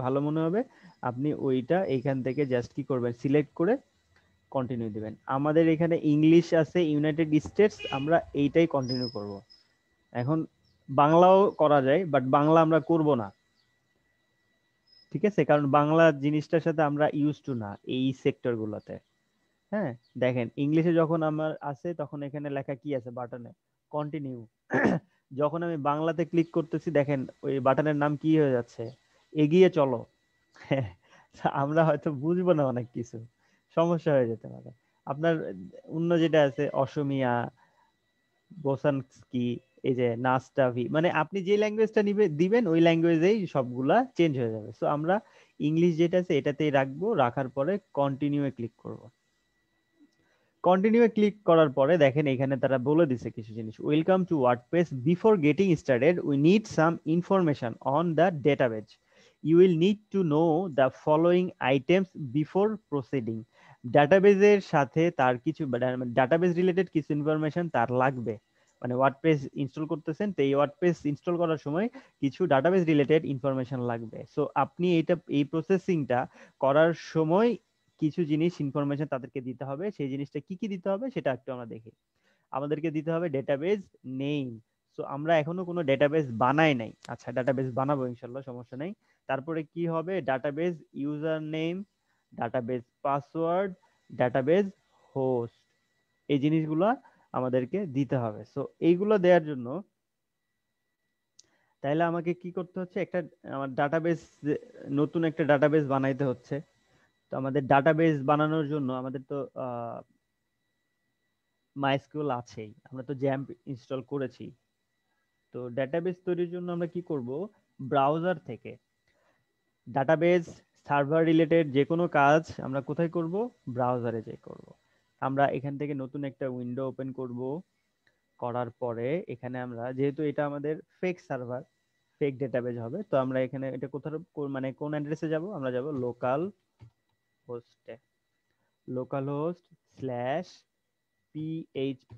ভালো মনে হবে, আপনি ওইটা এইখান থেকে জাস্ট কি করবেন, সিলেক্ট করে কন্টিনিউ দিবেন। আমাদের এখানে ইংলিশ আছে, ইউনাইটেড স্টেটস, আমরা এইটাই কন্টিনিউ করব। এখন বাংলাও করা যায়, বাট বাংলা আমরা করব না, ঠিক আছে? কারণ বাংলা জিনিসটার সাথে আমরা ইউজ টু না এই সেক্টর গুলোতে। হ্যাঁ, দেখেন ইংলিশে যখন আমার আছে তখন এখানে লেখা কি আছে বাটনে, কন্টিনিউ। যখন আমি বাংলাতে ক্লিক করতেছি দেখেন ওই বাটনের নাম কি হয়ে যাচ্ছে, এগিয়ে চলো। আমরা হয়তো বুঝবো না অনেক কিছু, সমস্যা হয়ে যেতে পারে। আপনার অন্য যেটা আছে অসমিয়া, বোসানস্কি, এই যে নাস্টাভি, মানে আপনি যে ল্যাঙ্গুয়েজটা দিবেন ওই ল্যাঙ্গুয়েজেই সবগুলা চেঞ্জ হয়ে যাবে। সো আমরা ইংলিশ যেটা আছে এটাতেই রাখবো, রাখার পরে কন্টিনিউ এ ক্লিক করব। কন্টিনিউ এ ক্লিক করার পরে দেখেন এখানে তারা বলে দিছে কিছু জিনিস। Welcome to WordPress, before getting started we need some information on the database, you will need to know the following items before proceeding. ডাটাবেজের সাথে তার কিছু ডাটাবেজ রিলেটেড কিছু ইনফরমেশন তার লাগবে, মানে ওয়ার্ডপ্রেস ইনস্টল করতেছেন, তো এই ওয়ার্ডপ্রেস ইনস্টল করার সময় কিছু ডাটাবেজ রিলেটেড ইনফরমেশন লাগবে। সো আপনি এই প্রসেসিংটা করার সময় কিছু জিনিস ইনফরমেশন তাদেরকে দিতে হবে। সেই জিনিসটা কি কি দিতে হবে সেটা একটু আমরা দেখি। আমাদেরকে দিতে হবে ডেটাবেজ নেম। সো আমরা এখনো কোনো ডেটাবেজ বানাই নাই। আচ্ছা ডেটাবেজ বানাবো ইনশাআল্লাহ, সমস্যা নাই। তারপরে কি হবে, database user name, database password, database host, এই জিনিসগুলো আমাদেরকে দিতে হবে। সো এইগুলো দেওয়ার জন্য তাহলে আমাকে কি করতে হচ্ছে, একটা আমার ডাটাবেজ, নতুন একটা ডাটাবেজ বানাইতে হচ্ছে। তো আমাদের ডাটাবেজ বানানোর জন্য আমাদের তো মাইস্কুয়েল আছেই, আমরা তো জ্যাম্প ইনস্টল করেছি। তো ডাটাবেজ তৈরির জন্য আমরা কি করব, ব্রাউজার থেকে ডাটাবেজ সার্ভার রিলেটেড যে কোনো কাজ আমরা কোথায় করব, ব্রাউজারে যাই করব। আমরা এখান থেকে নতুন একটা উইন্ডো ওপেন করব। করার পরে এখানে আমরা, যেহেতু এটা আমাদের ফেক সার্ভার, ফেক ডাটাবেজ হবে, তো আমরা এখানে এটা কোথাও মানে কোন অ্যাড্রেসে যাব, আমরা যাব লোকাল হোস্টে, local host slash php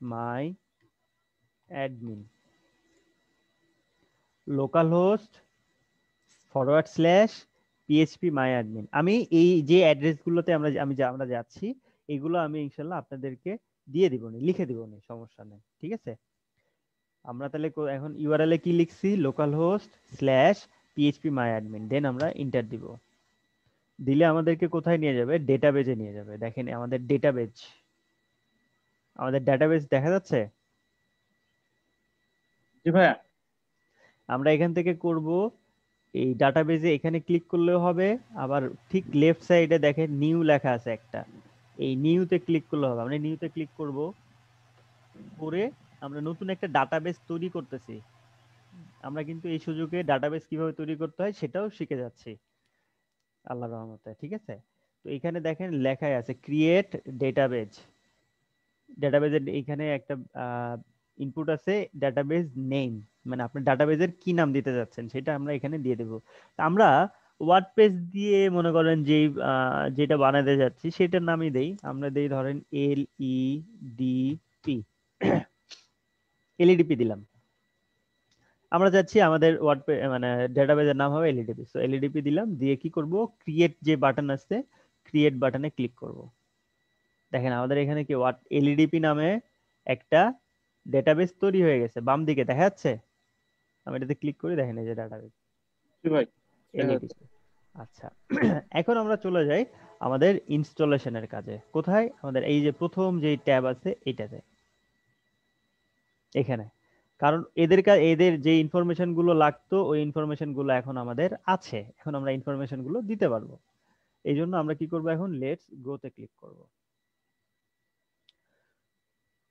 my admin, local host forward slash php my admin। আমি এই যে অ্যাড্রেসগুলোতে আমরা যাচ্ছি, এগুলো আমি ইনশাল্লাহ আপনাদেরকে দিয়ে দিব, লিখে দিব, সমস্যা নেই, ঠিক আছে। আমরা তাহলে এখন ইউআরএল এ কি লিখছি, localhost/phpMyAdmin, দেন আমরা এন্টার দিব। দিলে আমাদেরকে কোথায় নিয়ে যাবে, ডেটাবেজে নিয়ে যাবে। দেখেন আমাদের ডেটাবেজ দেখা যাচ্ছে।
জি ভাইয়া।
আমরা এখান থেকে করব এই ডাটাবেজে, এখানে ক্লিক করলেও হবে, আবার ঠিক লেফট সাইডে দেখেন নিউ লেখা আছে একটা, এই নিউতে ক্লিক করলে হবে। আমরা নিউতে ক্লিক করব, করে আমরা নতুন একটা ডাটাবেজ তৈরি করতেছি। আমরা কিন্তু এই সুযোগে ডাটাবেজ কিভাবে তৈরি করতে হয় সেটাও শিখে যাচ্ছি আল্লাহর রহমতে, ঠিক আছে। তো এখানে দেখেন লেখাই আছে ক্রিয়েট ডেটাবেজ। ডেটাবেজের এখানে একটা ইনপুট আছে ডাটাবেজ নেম, মানে আপনি ডাটাবেজের কি নাম দিতে যাচ্ছেন সেটা আমরা এখানে দিয়ে দেব। আমরা ওয়ার্ডপ্রেস দিয়ে মনে করেন যে যেটা বানাতে যাচ্ছি সেটার নামই দেই, আমরা দেই ধরেন LEDP, এলইডিপি দিলাম। আমরা যাচ্ছি আমাদের মানে ডেটাবেজের নাম হবে এলইডিপি, সো এলইডিপি দিলাম, দিয়ে কি করব, ক্রিয়েট যে বাটন আছে ক্রিয়েট বাটনে ক্লিক করব। দেখেন আমাদের এখানে কি এলইডিপি নামে একটা ডেটাবেজ তৈরি হয়ে গেছে, বাম দিকে দেখা যাচ্ছে। আমি এটাতে ক্লিক করি, দেখেন এই যে ডাটাবেজ
জি ভাই।
এলইডিপি। আচ্ছা, এখন আমরা চলে যাই আমাদের ইনস্টলেশনের কাজে। কোথায়, আমাদের এই যে প্রথম যে ট্যাব আছে এটাতে, এখানে। কারণ এদের যে ইনফরমেশন গুলো লাগতো ওই ইনফরমেশন গুলো এখন আমাদের আছে, এখন আমরা ইনফরমেশন গুলো দিতে পারবো। এই জন্য আমরা কি করব, এখন লেটস গোতে ক্লিক করব।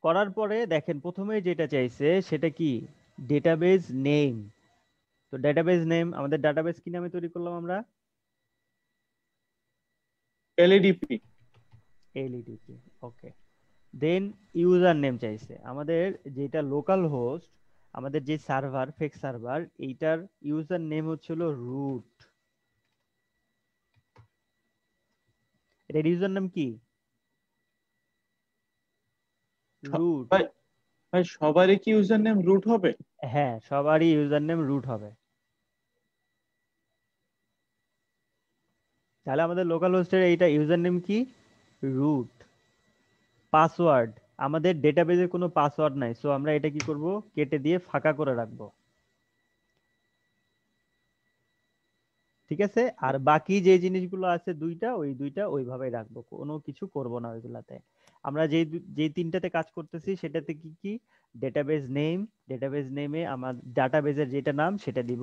করার পরে দেখেন প্রথমে যেটা চাইছে সেটা কি, ডেটাবেজ নেম। তো ডেটাবেজ নেম, আমাদের ডাটাবেজ কি নামে তৈরি করলাম আমরা,
এলইডিপি।
ওকে। দেন ইউজার নেম চাইছে আমাদের, যেটা লোকাল হোস্ট, আমাদের যে সার্ভার, ফেক সার্ভার, এইটার ইউজার নেম হচ্ছিল রুট। এটার ইউজার নেম কি, রুট।
ভাই সবারই কি ইউজার নেম রুট হবে?
হ্যাঁ, সবারই ইউজার নেম রুট হবে। তাহলে আমাদের লোকাল হোস্টের এইটা ইউজার নেম কি, রুট। পাসওয়ার্ড, আমাদের ডেটাবেজে কোনো পাসওয়ার্ড নাই, সো আমরা এটা কি করব, কেটে দিয়ে ফাঁকা করে রাখবো, ঠিক আছে। আর বাকি যে জিনিসগুলো আছে দুইটা, ওই দুইটা ওইভাবেই রাখবো, কোনো কিছু করব না ওইগুলাতে। আমরা যে তিনটাতে কাজ করতেছি সেটাতে কি কি, ডেটাবেজ নেম, ডেটাবেজ নেমে আমার ডাটাবেজের যেটা নাম সেটা দিব।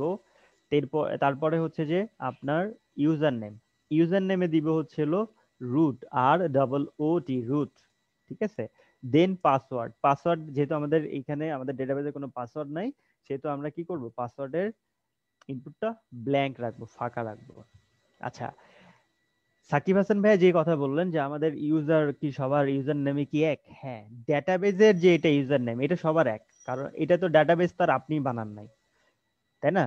তারপরে হচ্ছে যে আপনার ইউজার নেম, ইউজার নেমে দিব হচ্ছে হলো রুট, ROOT, রুট, ঠিক আছে। দেন পাসওয়ার্ড, পাসওয়ার্ড যেহেতু আমাদের এইখানে আমাদের ডেটাবেজে কোনো পাসওয়ার্ড নাই, সেহেতু আমরা কি করব, পাসওয়ার্ডের ইনপুটটা ব্ল্যাঙ্ক রাখবো, ফাঁকা রাখবো। আচ্ছা, সাকিব হাসান ভাই যে কথা বললেন যে আমাদের ইউজার কি সবার ইউজার নেমে কি এক, হ্যাঁ, ডেটাবেজের যে এটা ইউজার নেম এটা সবার এক, কারণ এটা তো ডেটাবেজ তার আপনি বানান নাই, তাই না।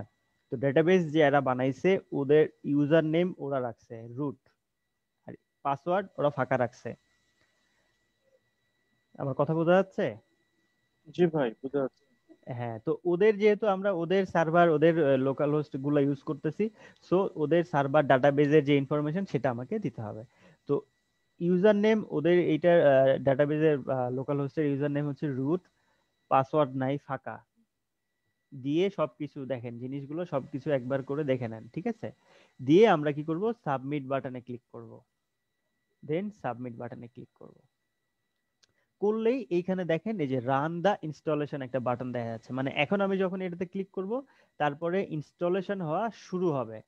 তো ডেটাবেজ যে এরা বানাইছে ওদের ইউজার নেম ওরা রাখছে রুট, আর পাসওয়ার্ড ওরা ফাঁকা রাখছে। আমার কথা বোঝা যাচ্ছে?
জি ভাই, বুঝা যাচ্ছে।
হ্যাঁ, তো ওদের যেহেতু আমরা ওদের সার্ভার, ওদের লোকাল হোস্ট গুলো ইউজ করতেছি, সো ওদের সার্ভার ডাটাবেজের যে ইনফরমেশন সেটা আমাকে দিতে হবে। তো ইউজার নেম ওদের এইটার ডাটাবেজের লোকাল হোস্টের ইউজার নেম হচ্ছে রুট, পাসওয়ার্ড নাই, ফাঁকা দিয়ে সবকিছু দেখেন, জিনিসগুলো সবকিছু একবার করে দেখে নেন, ঠিক আছে। দিয়ে আমরা কি করব, সাবমিট বাটনে ক্লিক করব, দেন সাবমিট বাটনে ক্লিক করব। করলেই এইখানে দেখেন এই যে রান দা ইনস্টলেশন একটা বাটন দেখা যাচ্ছে, মানে এখন আমি যখন এটাতে ক্লিক করব তারপরে ইনস্টলেশন হওয়া শুরু হবে।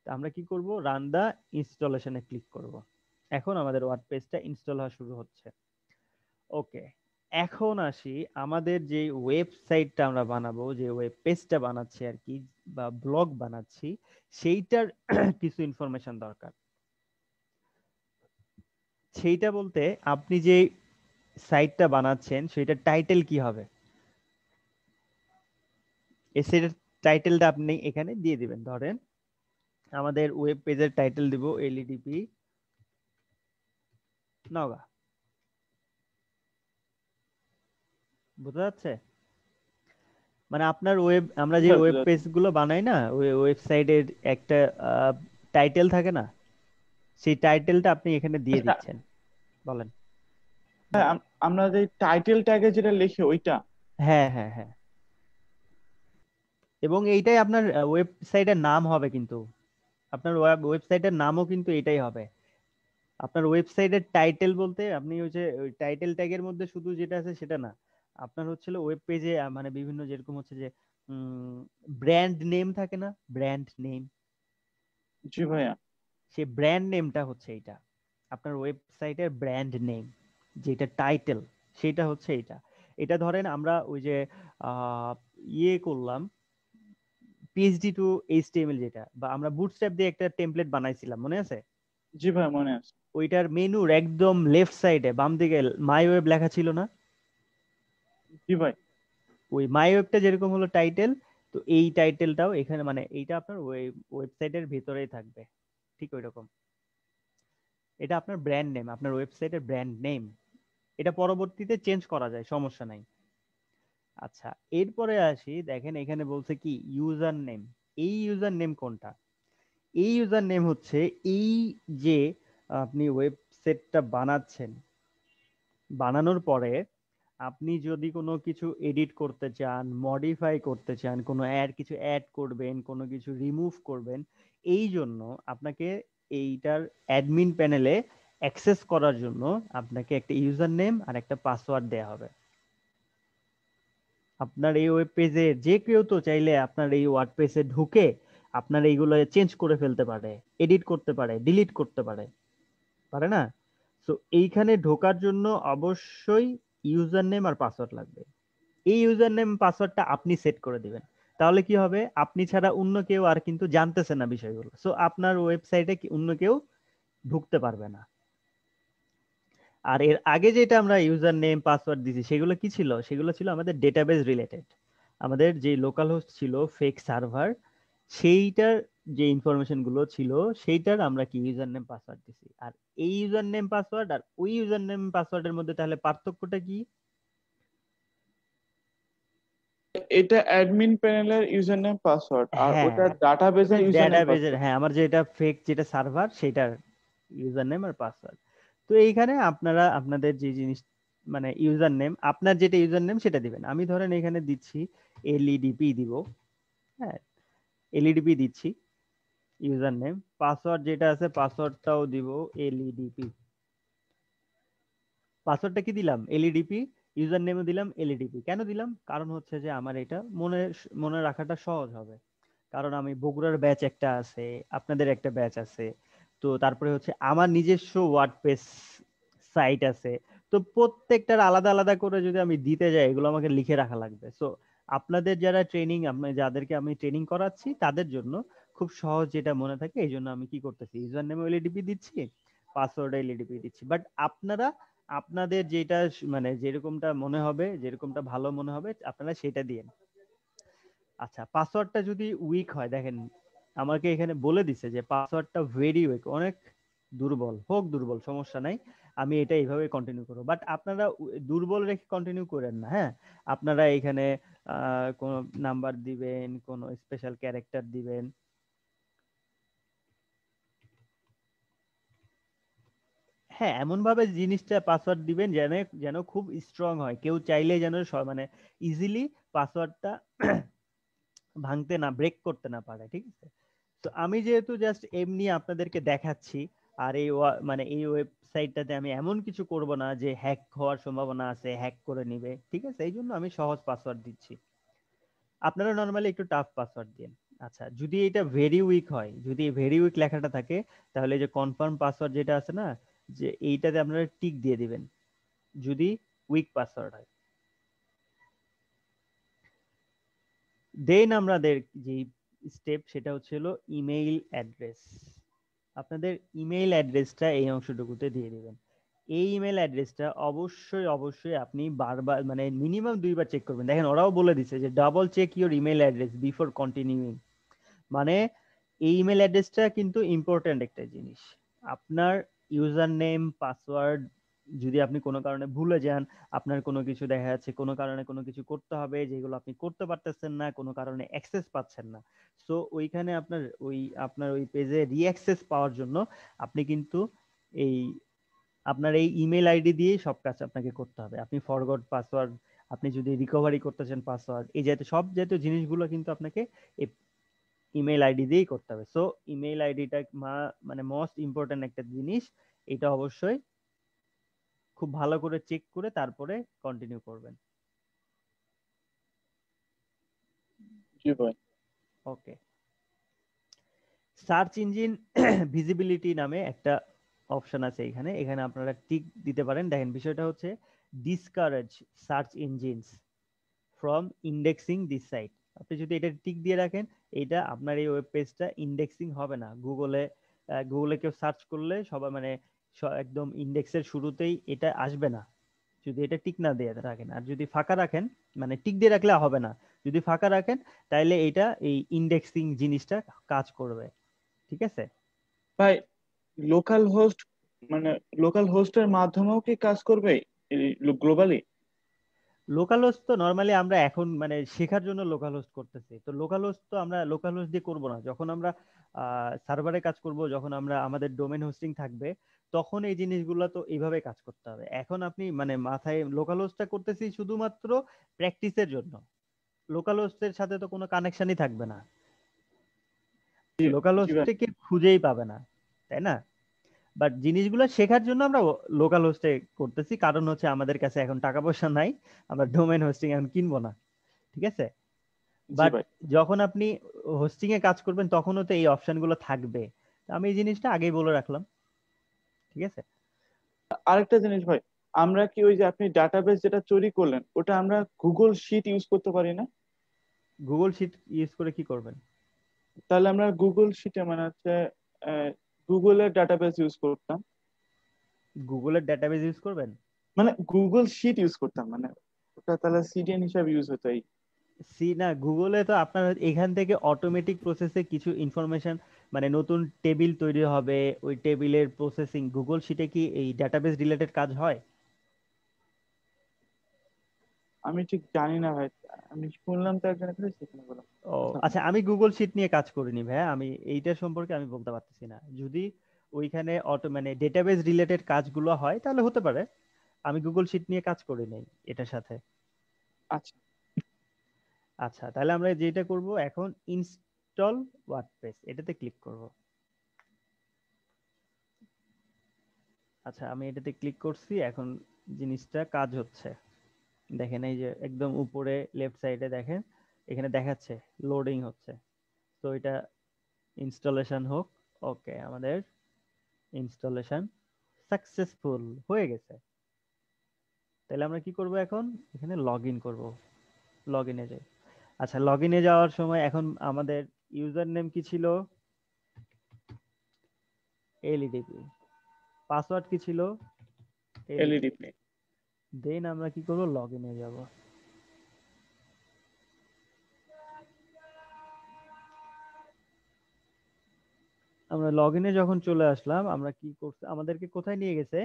তো আমরা কি করব, রান দা ইনস্টলেশনে ক্লিক করব। এখন আমাদের ওয়ার্ডপ্রেসটা ইনস্টল হওয়া শুরু হচ্ছে। ওকে, এখন আসি আমাদের যে ওয়েবসাইটটা আমরা বানাবো, যে ওয়েব পেজটা বানাচ্ছি আর কি, বা ব্লগ বানাচ্ছি, সেইটার কিছু ইনফরমেশন দরকার। সেইটা বলতে আপনি যে সাইটটা বানাচ্ছেন সেটার টাইটেল কি হবে, এই সাইটের টাইটেলটা আপনি এখানে দিয়ে দিবেন। ধরেন আমাদের ওয়েব পেজের টাইটেল দিব এলইডিপি নওগাঁ, বুঝা যাচ্ছে? মানে আপনার আমরা যে ওয়েব পেজ গুলো বানাই না, ওই ওয়েবসাইটের একটা টাইটেল থাকে না, সেই টাইটেলটা আপনি এখানে দিয়ে দিচ্ছেন। বলেন।
হ্যাঁ, আমরা যে টাইটেল ট্যাগে যেটা লিখি ওইটা।
হ্যাঁ হ্যাঁ হ্যাঁ, এবং এইটাই আপনার ওয়েবসাইটের নাম হবে, কিন্তু আপনার ওয়েবসাইটের নামও কিন্তু এটাই হবে। আপনার ওয়েবসাইটের টাইটেল বলতে আপনি হচ্ছে ওই টাইটেল ট্যাগের মধ্যে শুধু যেটা আছে সেটা না, আপনার হচ্ছিল ওয়েব পেজে মানে বিভিন্ন যেরকম হচ্ছে যে ব্র্যান্ড নেম থাকে না, ব্র্যান্ড নেম,
জি ভাইয়া।
সেই ব্র্যান্ড নেমটা হচ্ছে এটা, আপনার ওয়েবসাইটের ব্র্যান্ড নেম যেটা টাইটেল, সেটা হচ্ছে এটা। এটা ধরেন আমরা ওই যে ইয়ে করলাম পিএইচডি টু এইচটিএমএল, যেটা বা আমরা বুটস্ট্র্যাপ দিয়ে একটা টেমপ্লেট বানাইছিলাম, মনে আছে?
জি ভাই মনে আছে।
ওইটার মেনুর একদম লেফট সাইডে বাম দিকে মাই ওয়েব লেখা ছিল না?
জি ভাই।
ওই মাই ওয়েবটা যেরকম হলো টাইটেল, তো এই টাইটেলটাও এখানে মানে এইটা আপনার ওয়েবসাইটের ভিতরেই থাকবে, ঠিক ওইরকম। এটা আপনার ব্র্যান্ড নেম, আপনার ওয়েবসাইটের ব্র্যান্ড নেম। এটা পরবর্তীতে চেঞ্জ করা যায়, সমস্যা নাই। আচ্ছা, এরপরে আসি, দেখেন এখানে বলছে কি ইউজার নেম। এই ইউজার নেম কোনটা? এই ইউজার নেম হচ্ছে এই যে আপনি ওয়েবসাইটটা বানাচ্ছেন, বানানোর পরে আপনি যদি কোনো কিছু এডিট করতে চান, মডিফাই করতে চান, কোনো কিছু অ্যাড করবেন, কোনো কিছু রিমুভ করবেন, এই জন্য আপনাকে এইটার অ্যাডমিন প্যানেলে অ্যাক্সেস করার জন্য আপনাকে একটা ইউজার নেম আর একটা পাসওয়ার্ড দেয়া হবে। আপনার এই ওয়েব পেজে যে কেউ তো চাইলে আপনার এই ওয়ার্ডপ্রেসে ঢুকে আপনার এইগুলো চেঞ্জ করে ফেলতে পারে, এডিট করতে পারে, ডিলিট করতে পারে, পারে না? সো এইখানে ঢোকার জন্য অবশ্যই ইউজার নেম আর পাসওয়ার্ড লাগবে। এই ইউজার নেম পাসওয়ার্ডটা আপনি সেট করে দিবেন। তাহলে কি হবে, আপনি ছাড়া অন্য কেউ আর কিন্তু জানতেছে না বিষয়গুলো, সো আপনার ওয়েবসাইটে অন্য কেউ ঢুকতে পারবে না। আর এর আগে যেটা আমরা ইউজার নেম পাসওয়ার্ড দিছি সেগুলো কি ছিল? সেগুলো ছিল আমাদের ডেটাবেস রিলেটেড, আমাদের যে লোকাল হোস্ট ছিল, ফেক সার্ভার, সেইটার যে ইনফরমেশন গুলো ছিল সেইটার আমরা কি ইউজার নেম পাসওয়ার্ড দিছি। আর এই ইউজার নেম পাসওয়ার্ড আর ওই ইউজার নেম পাসওয়ার্ডের মধ্যে তাহলে পার্থক্যটা কি?
এটা অ্যাডমিন প্যানেলের ইউজার নেম পাসওয়ার্ড, আর
হ্যাঁ,
ওটা ডাটাবেজের ইউজার নেম
ডেটাবেজের,
পাসওয়ার্ড।
হ্যাঁ আমার যেটা ফেক যেটা সার্ভার সেটার ইউজার নেম আর পাসওয়ার্ড। তো এইখানে আপনারা আপনাদের যে জিনিস মানে ইউজার নেম, আপনার যেটা ইউজার নেম সেটা দিবেন। আমি ধরেন এখানে দিচ্ছি এলইডিপি দিব, হ্যাঁ এলইডিপি দিচ্ছি ইউজার নেম। পাসওয়ার্ড যেটা আছে পাসওয়ার্ডটাও দিব এলইডিপি। পাসওয়ার্ডটা কি দিলাম? এলইডিপি। ইউজার নেমও দিলাম এলইডিপি। কেন দিলাম? কারণ হচ্ছে যে আমার এটা মনে মনে রাখাটা সহজ হবে, কারণ আমি বগুড়ার ব্যাচ একটা আছে, আপনাদের একটা ব্যাচ আছে, তো তারপরে হচ্ছে আমার নিজস্ব ওয়ার্ডপ্রেস সাইট আছে, তো প্রত্যেকটার আলাদা আলাদা করে যদি আমি দিতে যাই এগুলো আমাকে লিখে রাখা লাগবে। সো আপনাদের যারা ট্রেনিং, আপনি যাদেরকে আমি ট্রেনিং করাচ্ছি তাদের জন্য খুব সহজ যেটা মনে থাকে, এই জন্য আমি কি করতেছি, ইউজার নেম এলইডিপি দিচ্ছি, পাসওয়ার্ড এলইডিপি দিচ্ছি। বাট আপনারা আপনাদের যেটা মানে যেরকমটা মনে হবে, যেরকমটা ভালো মনে হবে আপনারা সেটা দিয়েন। আচ্ছা, পাসওয়ার্ডটা যদি উইক হয়, দেখেন আমাকে এখানে বলে দিছে যে পাসওয়ার্ডটা ভেরি উইক, অনেক দুর্বল, হোক দুর্বল সমস্যা নাই, আমি এটা এইভাবে কন্টিনিউ করবো। বাট আপনারা দুর্বল রেখে কন্টিনিউ করেন না, হ্যাঁ আপনারা এখানে কোনো নাম্বার দিবেন, কোনো স্পেশাল ক্যারেক্টার দিবেন। হ্যাঁ এমন ভাবে জিনিসটা পাসওয়ার্ড দিবেন যেন যেন খুব স্ট্রং হয়, কেউ চাইলে যেন মানে ইজিলি পাসওয়ার্ডটা ভাঙতে না, ব্রেক করতে না পারে, ঠিক আছে? তো আমি যেহেতু জাস্ট এমনি আপনাদেরকে দেখাচ্ছি, আর এই মানে এই ওয়েবসাইটটাতে আমি এমন কিছু করব না যে হ্যাক হওয়ার সম্ভাবনা আছে, হ্যাক করে নিবে, ঠিক আছে? এই জন্য আমি সহজ পাসওয়ার্ড দিচ্ছি। আপনারা নর্মালি একটু টাফ পাসওয়ার্ড দিন। আচ্ছা, যদি এটা ভেরি উইক হয়, যদি ভেরি উইক লেখাটা থাকে, তাহলে যে কনফার্ম পাসওয়ার্ড যেটা আছে না, যে এইটাতে আপনারা টিক দিয়ে দিবেন যদি উইক পাসওয়ার্ড হয়। দেন আমাদের যে স্টেপ সেটা হচ্ছিল ইমেইল অ্যাড্রেস। আপনাদের ইমেইল অ্যাড্রেসটা এই অংশটুকুতে দিয়ে দিবেন। এই ইমেল অ্যাড্রেসটা অবশ্যই অবশ্যই আপনি বারবার মানে মিনিমাম 2বার চেক করবেন। দেখেন ওরাও বলে দিছে যে double check your email address before continuing. মানে এই ইমেল অ্যাড্রেসটা কিন্তু ইম্পর্টেন্ট একটা জিনিস। আপনার ইউজার নেম পাসওয়ার্ড যদি আপনি কোনো কারণে ভুলে যান, আপনার কোনো কিছু দেখা যাচ্ছে কোনো কারণে কোনো কিছু করতে হবে যেগুলো আপনি করতে পারতেছেন না, কোনো কারণে অ্যাক্সেস পাচ্ছেন না, সো ওইখানে আপনার ওই পেজে রিঅ্যাক্সেস পাওয়ার জন্য আপনি কিন্তু এই আপনার এই ইমেল আইডি দিয়ে সব কাজ আপনাকে করতে হবে। আপনি ফরগট পাসওয়ার্ড, আপনি যদি রিকভারি করতে চান পাসওয়ার্ড, এই জাতীয় সব জাতীয় জিনিসগুলো কিন্তু আপনাকে এই ইমেল আইডি দিয়েই করতে হবে। সো ইমেল আইডিটা মানে মোস্ট ইম্পর্টেন্ট একটা জিনিস, এটা অবশ্যই খুব ভালো করে চেক করে তারপরে কন্টিনিউ করবেন।
জি ভাই।
ওকে, সার্চ ইঞ্জিন ভিজিবিলিটি নামে একটা অপশন আছে এখানে, এখানে আপনারা টিক দিতে পারেন। দেখেন বিষয়টা হচ্ছে discourage search engines from indexing this site. আপনি যদি এটা টিক দিয়ে রাখেন, এটা আপনার এই ওয়েব পেজটা ইন্ডেক্সিং হবে না। গুগলে কেউ সার্চ করলে সবাই মানে একদম ইন্ডেক্সের শুরুতেই এটা আসবে না, যদি এটা টিক না দিয়ে রাখেন। আর যদি ফাঁকা রাখেন, মানে টিক দিয়ে রাখলে হবে না, যদি ফাঁকা রাখেন তাহলে এটা এই ইন্ডেক্সিং জিনিসটা কাজ করবে। ঠিক আছে
ভাই, লোকাল হোস্ট মানে লোকাল হোস্টের মাধ্যমেও কি কাজ করবে গ্লোবালি?
লোকাল হোস্ট তো নরমালি আমরা এখন মানে শেখার জন্য লোকাল হোস্ট করতেছি, তো লোকাল হোস্ট তো আমরা লোকাল হোস্ট দিয়ে করব না। যখন আমরা সার্ভারে কাজ করব, যখন আমরা আমাদের ডোমেন হোস্টিং থাকবে, তখন এই জিনিসগুলো তো এইভাবে কাজ করতে হবে। এখন আপনি মানে মাথায় লোকাল হোস্টটা করতেছি শুধুমাত্র প্র্যাকটিসের জন্য, লোকাল হোস্টের সাথে তো কোনো কানেকশনই থাকবে না, লোকাল হোস্টকে খুঁজেই পাবে না, তাই না? বাট জিনিসগুলো শেখার জন্য আমরা লোকাল হোস্টে করতেছি, কারণ হচ্ছে আমাদের কাছে এখন টাকা পয়সা নাই, আমরা ডোমেন হোস্টিং এখন কিনবো না। ঠিক আছে, বাট যখন আপনি হোস্টিং এ কাজ করবেন তখনও তো এই অপশনগুলো থাকবে। আমি এই জিনিসটা আগেই বলে রাখলাম। ঠিক আছে,
আরেকটা জিনিস ভাই, আমরা কি ওই যে আপনি ডাটাবেস যেটা তৈরি করলেন ওটা আমরা গুগল শিট ইউজ করতে পারি না?
গুগল শিট ইউজ করে কি করবেন?
তাহলে আমরা গুগল শিটে মানে হচ্ছে গুগলের ডাটাবেস ইউজ করতাম।
গুগলের ডাটাবেস ইউজ করবেন
মানে গুগল শিট ইউজ করতাম, মানে ওটা তাহলে সিডিএন হিসাবে ইউজ হতো। এই
না, গুগলে তো আপনার এখান থেকে অটোমেটিক প্রসেসে কিছু ইনফরমেশন মানে নতুন টেবিল তৈরি হবে, ওই টেবিলের প্রসেসিং গুগল শিটে কি এই ডাটাবেস রিলেটেড কাজ হয়?
আমি ঠিক জানি না ভাই, আমি শুনলাম তো একজনের কাছে, সেখানে বললাম।
ও আচ্ছা, আমি গুগল শিট নিয়ে কাজ করিনি ভাই, আমি এইটা সম্পর্কে আমি বলতে পারতেছি না। যদি ওইখানে মানে ডেটাবেস রিলেটেড কাজগুলো হয় তাহলে হতে পারে, আমি গুগল শিট নিয়ে কাজ করি নাই এটার সাথে।
আচ্ছা
আচ্ছা, তাহলে আমরা যেটা করব এখন ইনস্টল ওয়ার্ডপ্রেস, এটাতে ক্লিক করব। আচ্ছা, আমি এটাতে ক্লিক করছি, এখন জিনিসটা কাজ হচ্ছে। দেখেন এই যে একদম উপরে লেফট সাইডে দেখেন এখানে দেখাচ্ছে লোডিং হচ্ছে, তো এটা ইনস্টলেশন হোক। ওকে, আমাদের ইনস্টলেশন সাকসেসফুল হয়ে গেছে। তাহলে আমরা কি করব এখন? এখানে লগ ইন করবো, লগ ইনে যাই। আচ্ছা, লগ ইনে যাওয়ার সময় এখন আমাদের ইউজার নেম কি ছিল? এলইডিপি। পাসওয়ার্ড কি ছিল?
এলইডিপি।
দেন আমরা কি করব? লগ ইনে যাব। আমরা লগ ইনে যখন চলে আসলাম, আমরা কি করছি, আমাদেরকে কোথায় নিয়ে গেছে?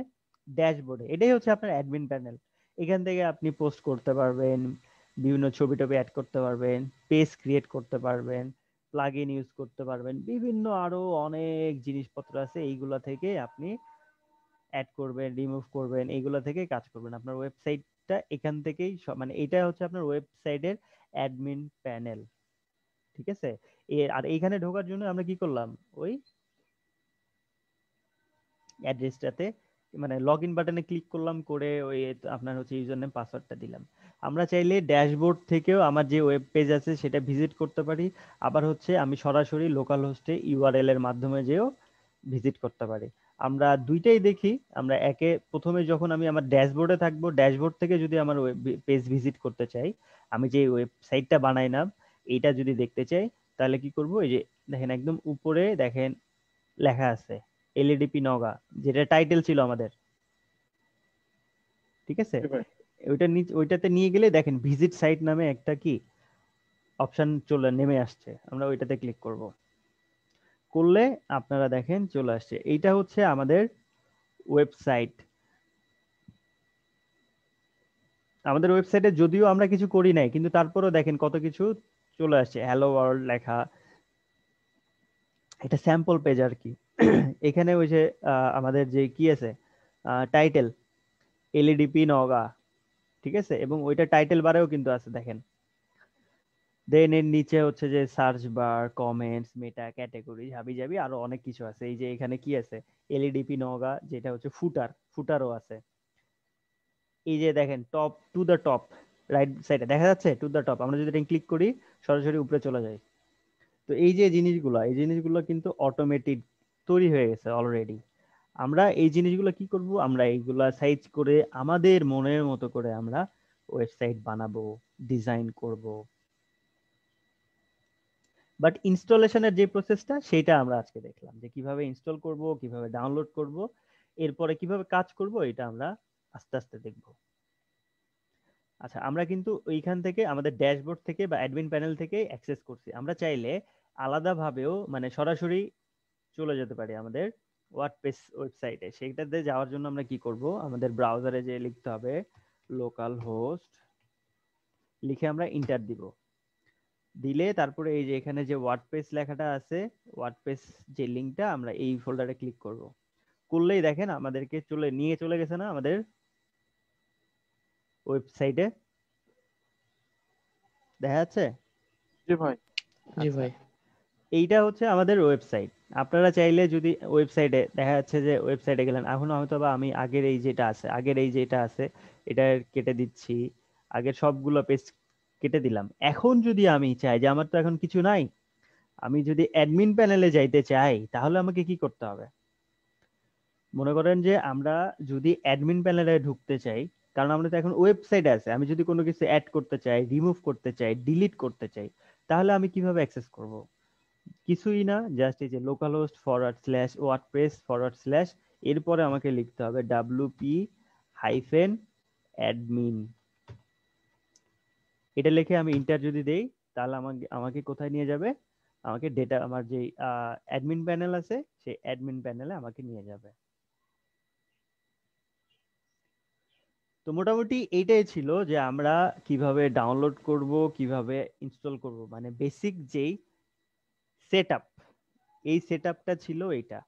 ড্যাশবোর্ডে। এটাই হচ্ছে আপনার অ্যাডমিন প্যানেল। এখান থেকে আপনি পোস্ট করতে পারবেন, বিভিন্ন ছবি টবি অ্যাড করতে পারবেন, পেজ ক্রিয়েট করতে পারবেন, প্লাগইন ইউজ করতে পারবেন, বিভিন্ন আরো অনেক জিনিসপত্র আছে, এইগুলা থেকে আপনি অ্যাড করবেন, রিমুভ করবেন, এইগুলা থেকে কাজ করবেন। আপনার ওয়েবসাইটটা এখান থেকেই মানে এটা হচ্ছে আপনার ওয়েবসাইটের অ্যাডমিন প্যানেল। ঠিক আছে, আর এইখানে ঢোকার জন্য আমরা কি করলাম? ওই অ্যাড্রেসটাতে মানে লগইন বাটনে ক্লিক করলাম, করে ওই আপনার হচ্ছে ইউজার নেম পাসওয়ার্ডটা দিলাম। আমরা চাইলে ড্যাশবোর্ড থেকেও আমার যে ওয়েব পেজ আছে সেটা ভিজিট করতে পারি, আবার হচ্ছে আমি সরাসরি লোকাল হোস্টে ইউআরএল এর মাধ্যমে যেও ভিজিট করতে পারি। আমরা দুইটাই দেখি। আমরা প্রথমে যখন আমি আমার ড্যাশবোর্ডে থাকবো, ড্যাশবোর্ড থেকে যদি আমার ওয়েব পেজ ভিজিট করতে চাই, আমি যে ওয়েবসাইটটা বানাইলাম এইটা যদি দেখতে চাই, তাহলে কি করব? এই যে দেখেন একদম উপরে দেখেন লেখা আছে এলইডিপি নগা, যেটা টাইটেল ছিল আমাদের। ঠিক আছে, ওইটাতে নিয়ে গেলে দেখেন ভিজিট সাইট নামে একটা কি অপশন নেমে আসছে, আমরা ওইটাতে ক্লিক করব। করলে আপনারা দেখেন চলে আসছে, এইটা হচ্ছে আমাদের ওয়েবসাইট। আমাদের ওয়েবসাইটে যদিও আমরা কিছু করি নাই, কিন্তু তারপরেও দেখেন কত কিছু চলে আসছে, হ্যালো ওয়ার্ল্ড লেখা। এটা স্যাম্পল পেজ আর কি। এখানে ওই যে আমাদের যে কি আছে টাইটেল এলইডিপি নওগাঁ, ঠিক আছে, এবং ওইটা টাইটেল বারেও কিন্তু আছে দেখেন। দেন এর নিচে হচ্ছে যে সার্চ বার, কমেন্টস, মেটা, ক্যাটাগরি, হাবিজাবি আরো অনেক কিছু আছে। এই যে এখানে কি আছে, এলইডিপি নওগাঁ, যেটা হচ্ছে ফুটারও আছে। এই যে দেখেন top to the top, right সাইডে দেখা যাচ্ছে টু দ্য টপ। আমরা যদি এটা ক্লিক করি সরাসরি উপরে চলে যায়। তো এই যে জিনিসগুলো কিন্তু অটোমেটিক তৈরি হয়ে গেছে অলরেডি। আমরা এই জিনিসগুলো কি করব, আমরা এইগুলা সাইজ করে আমাদের মনের মতো করে আমরা ওয়েবসাইট বানাবো, ডিজাইন করব। বাট ইনস্টলেশনের যে প্রসেসটা সেটা আমরা আজকে দেখলাম, যে কিভাবে ইনস্টল করব, কিভাবে ডাউনলোড করব, এরপরে কিভাবে কাজ করব, এটা আমরা আস্তে আস্তে দেখব। আচ্ছা, আমরা কিন্তু ওইখান থেকে আমাদের ড্যাশবোর্ড থেকে বা অ্যাডমিন প্যানেল থেকে অ্যাক্সেস করছি। আমরা চাইলে আলাদাভাবেও মানে সরাসরি চলে যেতে পারি আমাদের ওয়ার্ডপ্রেস ওয়েবসাইটে। সেইটাতে যাওয়ার জন্য আমরা কি করব, আমাদের ব্রাউজারে যে লিখতে হবে লোকাল হোস্ট, লিখে আমরা ইন্টার দিব। দিলে তারপরে এই যে এখানে যে ওয়ার্ডপ্রেস লেখাটা আছে, ওয়ার্ডপ্রেস যে লিংকটা, আমরা এই ফোল্ডারে ক্লিক করব। করলেই দেখেন আমাদেরকে নিয়ে চলে গেছে না আমাদের ওয়েবসাইটে, দেখা যাচ্ছে?
জি ভাই।
জি ভাই।
এইটা হচ্ছে আমাদের ওয়েবসাইট। আপনারা চাইলে যদি ওয়েবসাইটে দেখা যাচ্ছে যে ওয়েবসাইটে গেলেন, এখন হয়তো বা আমি আগের এই যেটা আছে এটা কেটে দিচ্ছি, আগের সবগুলো পেজ কেটে দিলাম। এখন যদি আমি চাই যে আমার তো এখন কিছু নাই, আমি যদি অ্যাডমিন প্যানেলে যাইতে চাই, তাহলে আমাকে কি করতে হবে? মনে করেন যে আমরা যদি অ্যাডমিন প্যানেলে ঢুকতে চাই, কারণ আমরা তো এখন ওয়েবসাইটে আছে, আমি যদি কোনো কিছু অ্যাড করতে চাই, রিমুভ করতে চাই, ডিলিট করতে চাই, তাহলে আমি কিভাবে অ্যাক্সেস করব? কিছুই না, জাস্ট এই যে localhost/wordpress/, এরপরে আমাকে লিখতে হবে wp-admin। এটা লিখে আমি ইন্টার যদি দেই, তাহলে আমাকে কোথায় নিয়ে যাবে? আমাকে ডেটা, আমার যে অ্যাডমিন প্যানেল আছে সেই অ্যাডমিন প্যানেলে আমাকে নিয়ে যাবে। তো মোটামুটি এইটাই ছিল যে আমরা কিভাবে ডাউনলোড করব, কিভাবে ইনস্টল করব, মানে বেসিক যেই সেটআপ, এই সেটআপটা ছিল এইটা।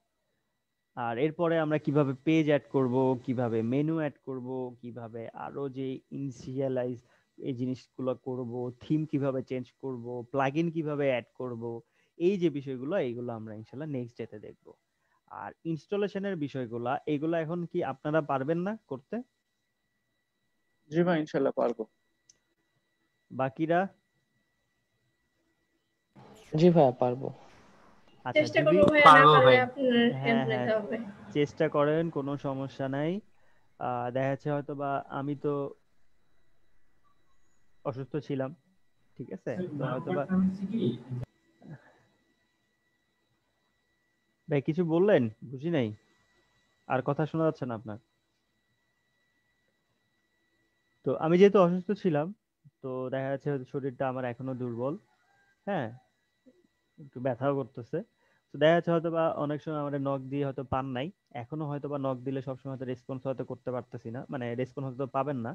আর এরপরে আমরা কিভাবে পেজ অ্যাড করব, কিভাবে মেনু অ্যাড করব, কিভাবে আরো যে ইনিশিয়ালাইজ এই জিনিসগুলো করব, থিম কিভাবে চেঞ্জ করব, প্লাগইন কিভাবে অ্যাড করব, এই যে বিষয়গুলো, এইগুলো আমরা ইনশাআল্লাহ নেক্সট ডেতে দেখব। আর ইনস্টলেশনের বিষয়গুলো এগুলো এখন কি আপনারা পারবেন না করতে?
জি ভাই, ইনশাল্লাহ পারবো।
বাকিরা?
জি ভাইয়া পারবো।
আচ্ছা,
চেষ্টা
যদি
করবো ভাইয়া, না পারলে আপনার হেল্প
হ্যাঁ,
নিতে হবে।
চেষ্টা করেন, কোনো সমস্যা নাই। দেখা যাচ্ছে হয়তো বা আমি তো অসুস্থ ছিলাম, ঠিক আছে, তো হয়তো বা ভাই কিছু বললেন, বুঝি নাই, আর কথা শোনা যাচ্ছে না আপনার। তো আমি যেহেতু অসুস্থ ছিলাম, তো দেখা যাচ্ছে হয়তো শরীরটা আমার এখনো দুর্বল, হ্যাঁ, একটু ব্যথাও করতেছে। তো দেখা যাচ্ছে হয়তো বা অনেক সময় আমাদের নক দিয়ে হয়তো পান নাই, এখনো হয়তো বা নক দিলে সবসময় হয়তো রেসপন্স হয়তো করতে পারতেছি না, মানে রেসপন্স হয়তো পাবেন না।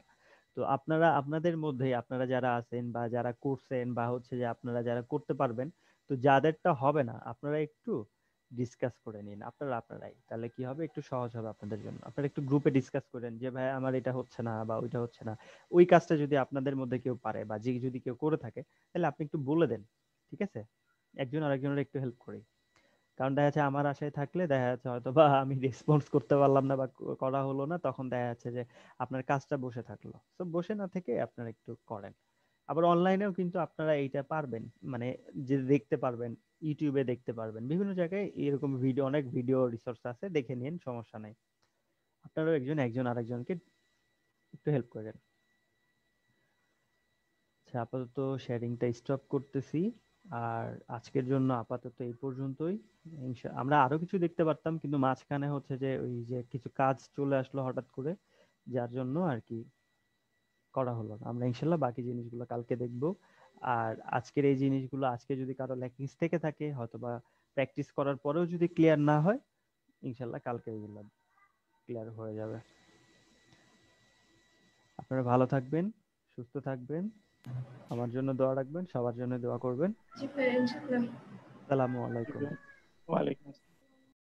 তো আপনারা আপনাদের মধ্যে, আপনারা যারা আছেন বা যারা করছেন বা হচ্ছে যে আপনারা যারা করতে পারবেন, তো যাদেরটা হবে না আপনারা একটু ডিসকাস করে নিন আপনারাই, তাহলে কি হবে, একটু সহজ হবে আপনাদের জন্য। আপনারা একটু গ্রুপে ডিসকাস করেন যে ভাই আমার এটা হচ্ছে না বা ওইটা হচ্ছে না। ওই কাজটা যদি আপনাদের মধ্যে কেউ পারে বা যদি কেউ করে থাকে, তাহলে আপনি একটু বলে দেন, ঠিক আছে, একজন আরেকজনের একটু হেল্প করি। কারণ দেখা যাচ্ছে আমার আশায় থাকলে দেখা যাচ্ছে হয়তো বা আমি রেসপন্স করতে পারলাম না বা করা হলো না, তখন দেখা যাচ্ছে যে আপনার কাজটা বসে থাকলো। তো বসে না থেকে আপনারা একটু করেন। আবার অনলাইনেও কিন্তু আপনারা এইটা পারবেন, মানে যে দেখতে পারবেন, ইউটিউবে দেখতে পারবেন, বিভিন্ন জায়গায় এরকম অনেক ভিডিও রিসোর্স আছে, দেখে নিন, সমস্যা নাই। আপনারাও একজন আরেকজনকে একটু হেল্প করেন। আচ্ছা, আপাতত শেয়ারিংটা স্টপ করতেছি। আর আজকের জন্য আপাতত এই পর্যন্তই। আমরা আরো কিছু দেখতে পারতাম, কিন্তু মাঝখানে হচ্ছে যে ওই যে কিছু কাজ চলে আসলো হঠাৎ করে, যার জন্য আর কি করা হলো না। আমরা ইনশাল্লাহ বাকি জিনিসগুলো কালকে দেখব। আর আজকের এই জিনিসগুলো আজকে যদি কারো ল্যাকিংস থেকে থাকে, হয়তো বা প্র্যাকটিস করার পরেও যদি ক্লিয়ার না হয়, ইনশাল্লাহ কালকে এগুলো ক্লিয়ার হয়ে যাবে। আপনারা ভালো থাকবেন, সুস্থ থাকবেন, আমার জন্য দোয়া রাখবেন, সবার জন্য দোয়া করবেন।
জি ভাইয়া, ইনশাআল্লাহ।
আসসালামু আলাইকুম।
ওয়ালাইকুম আসসালাম।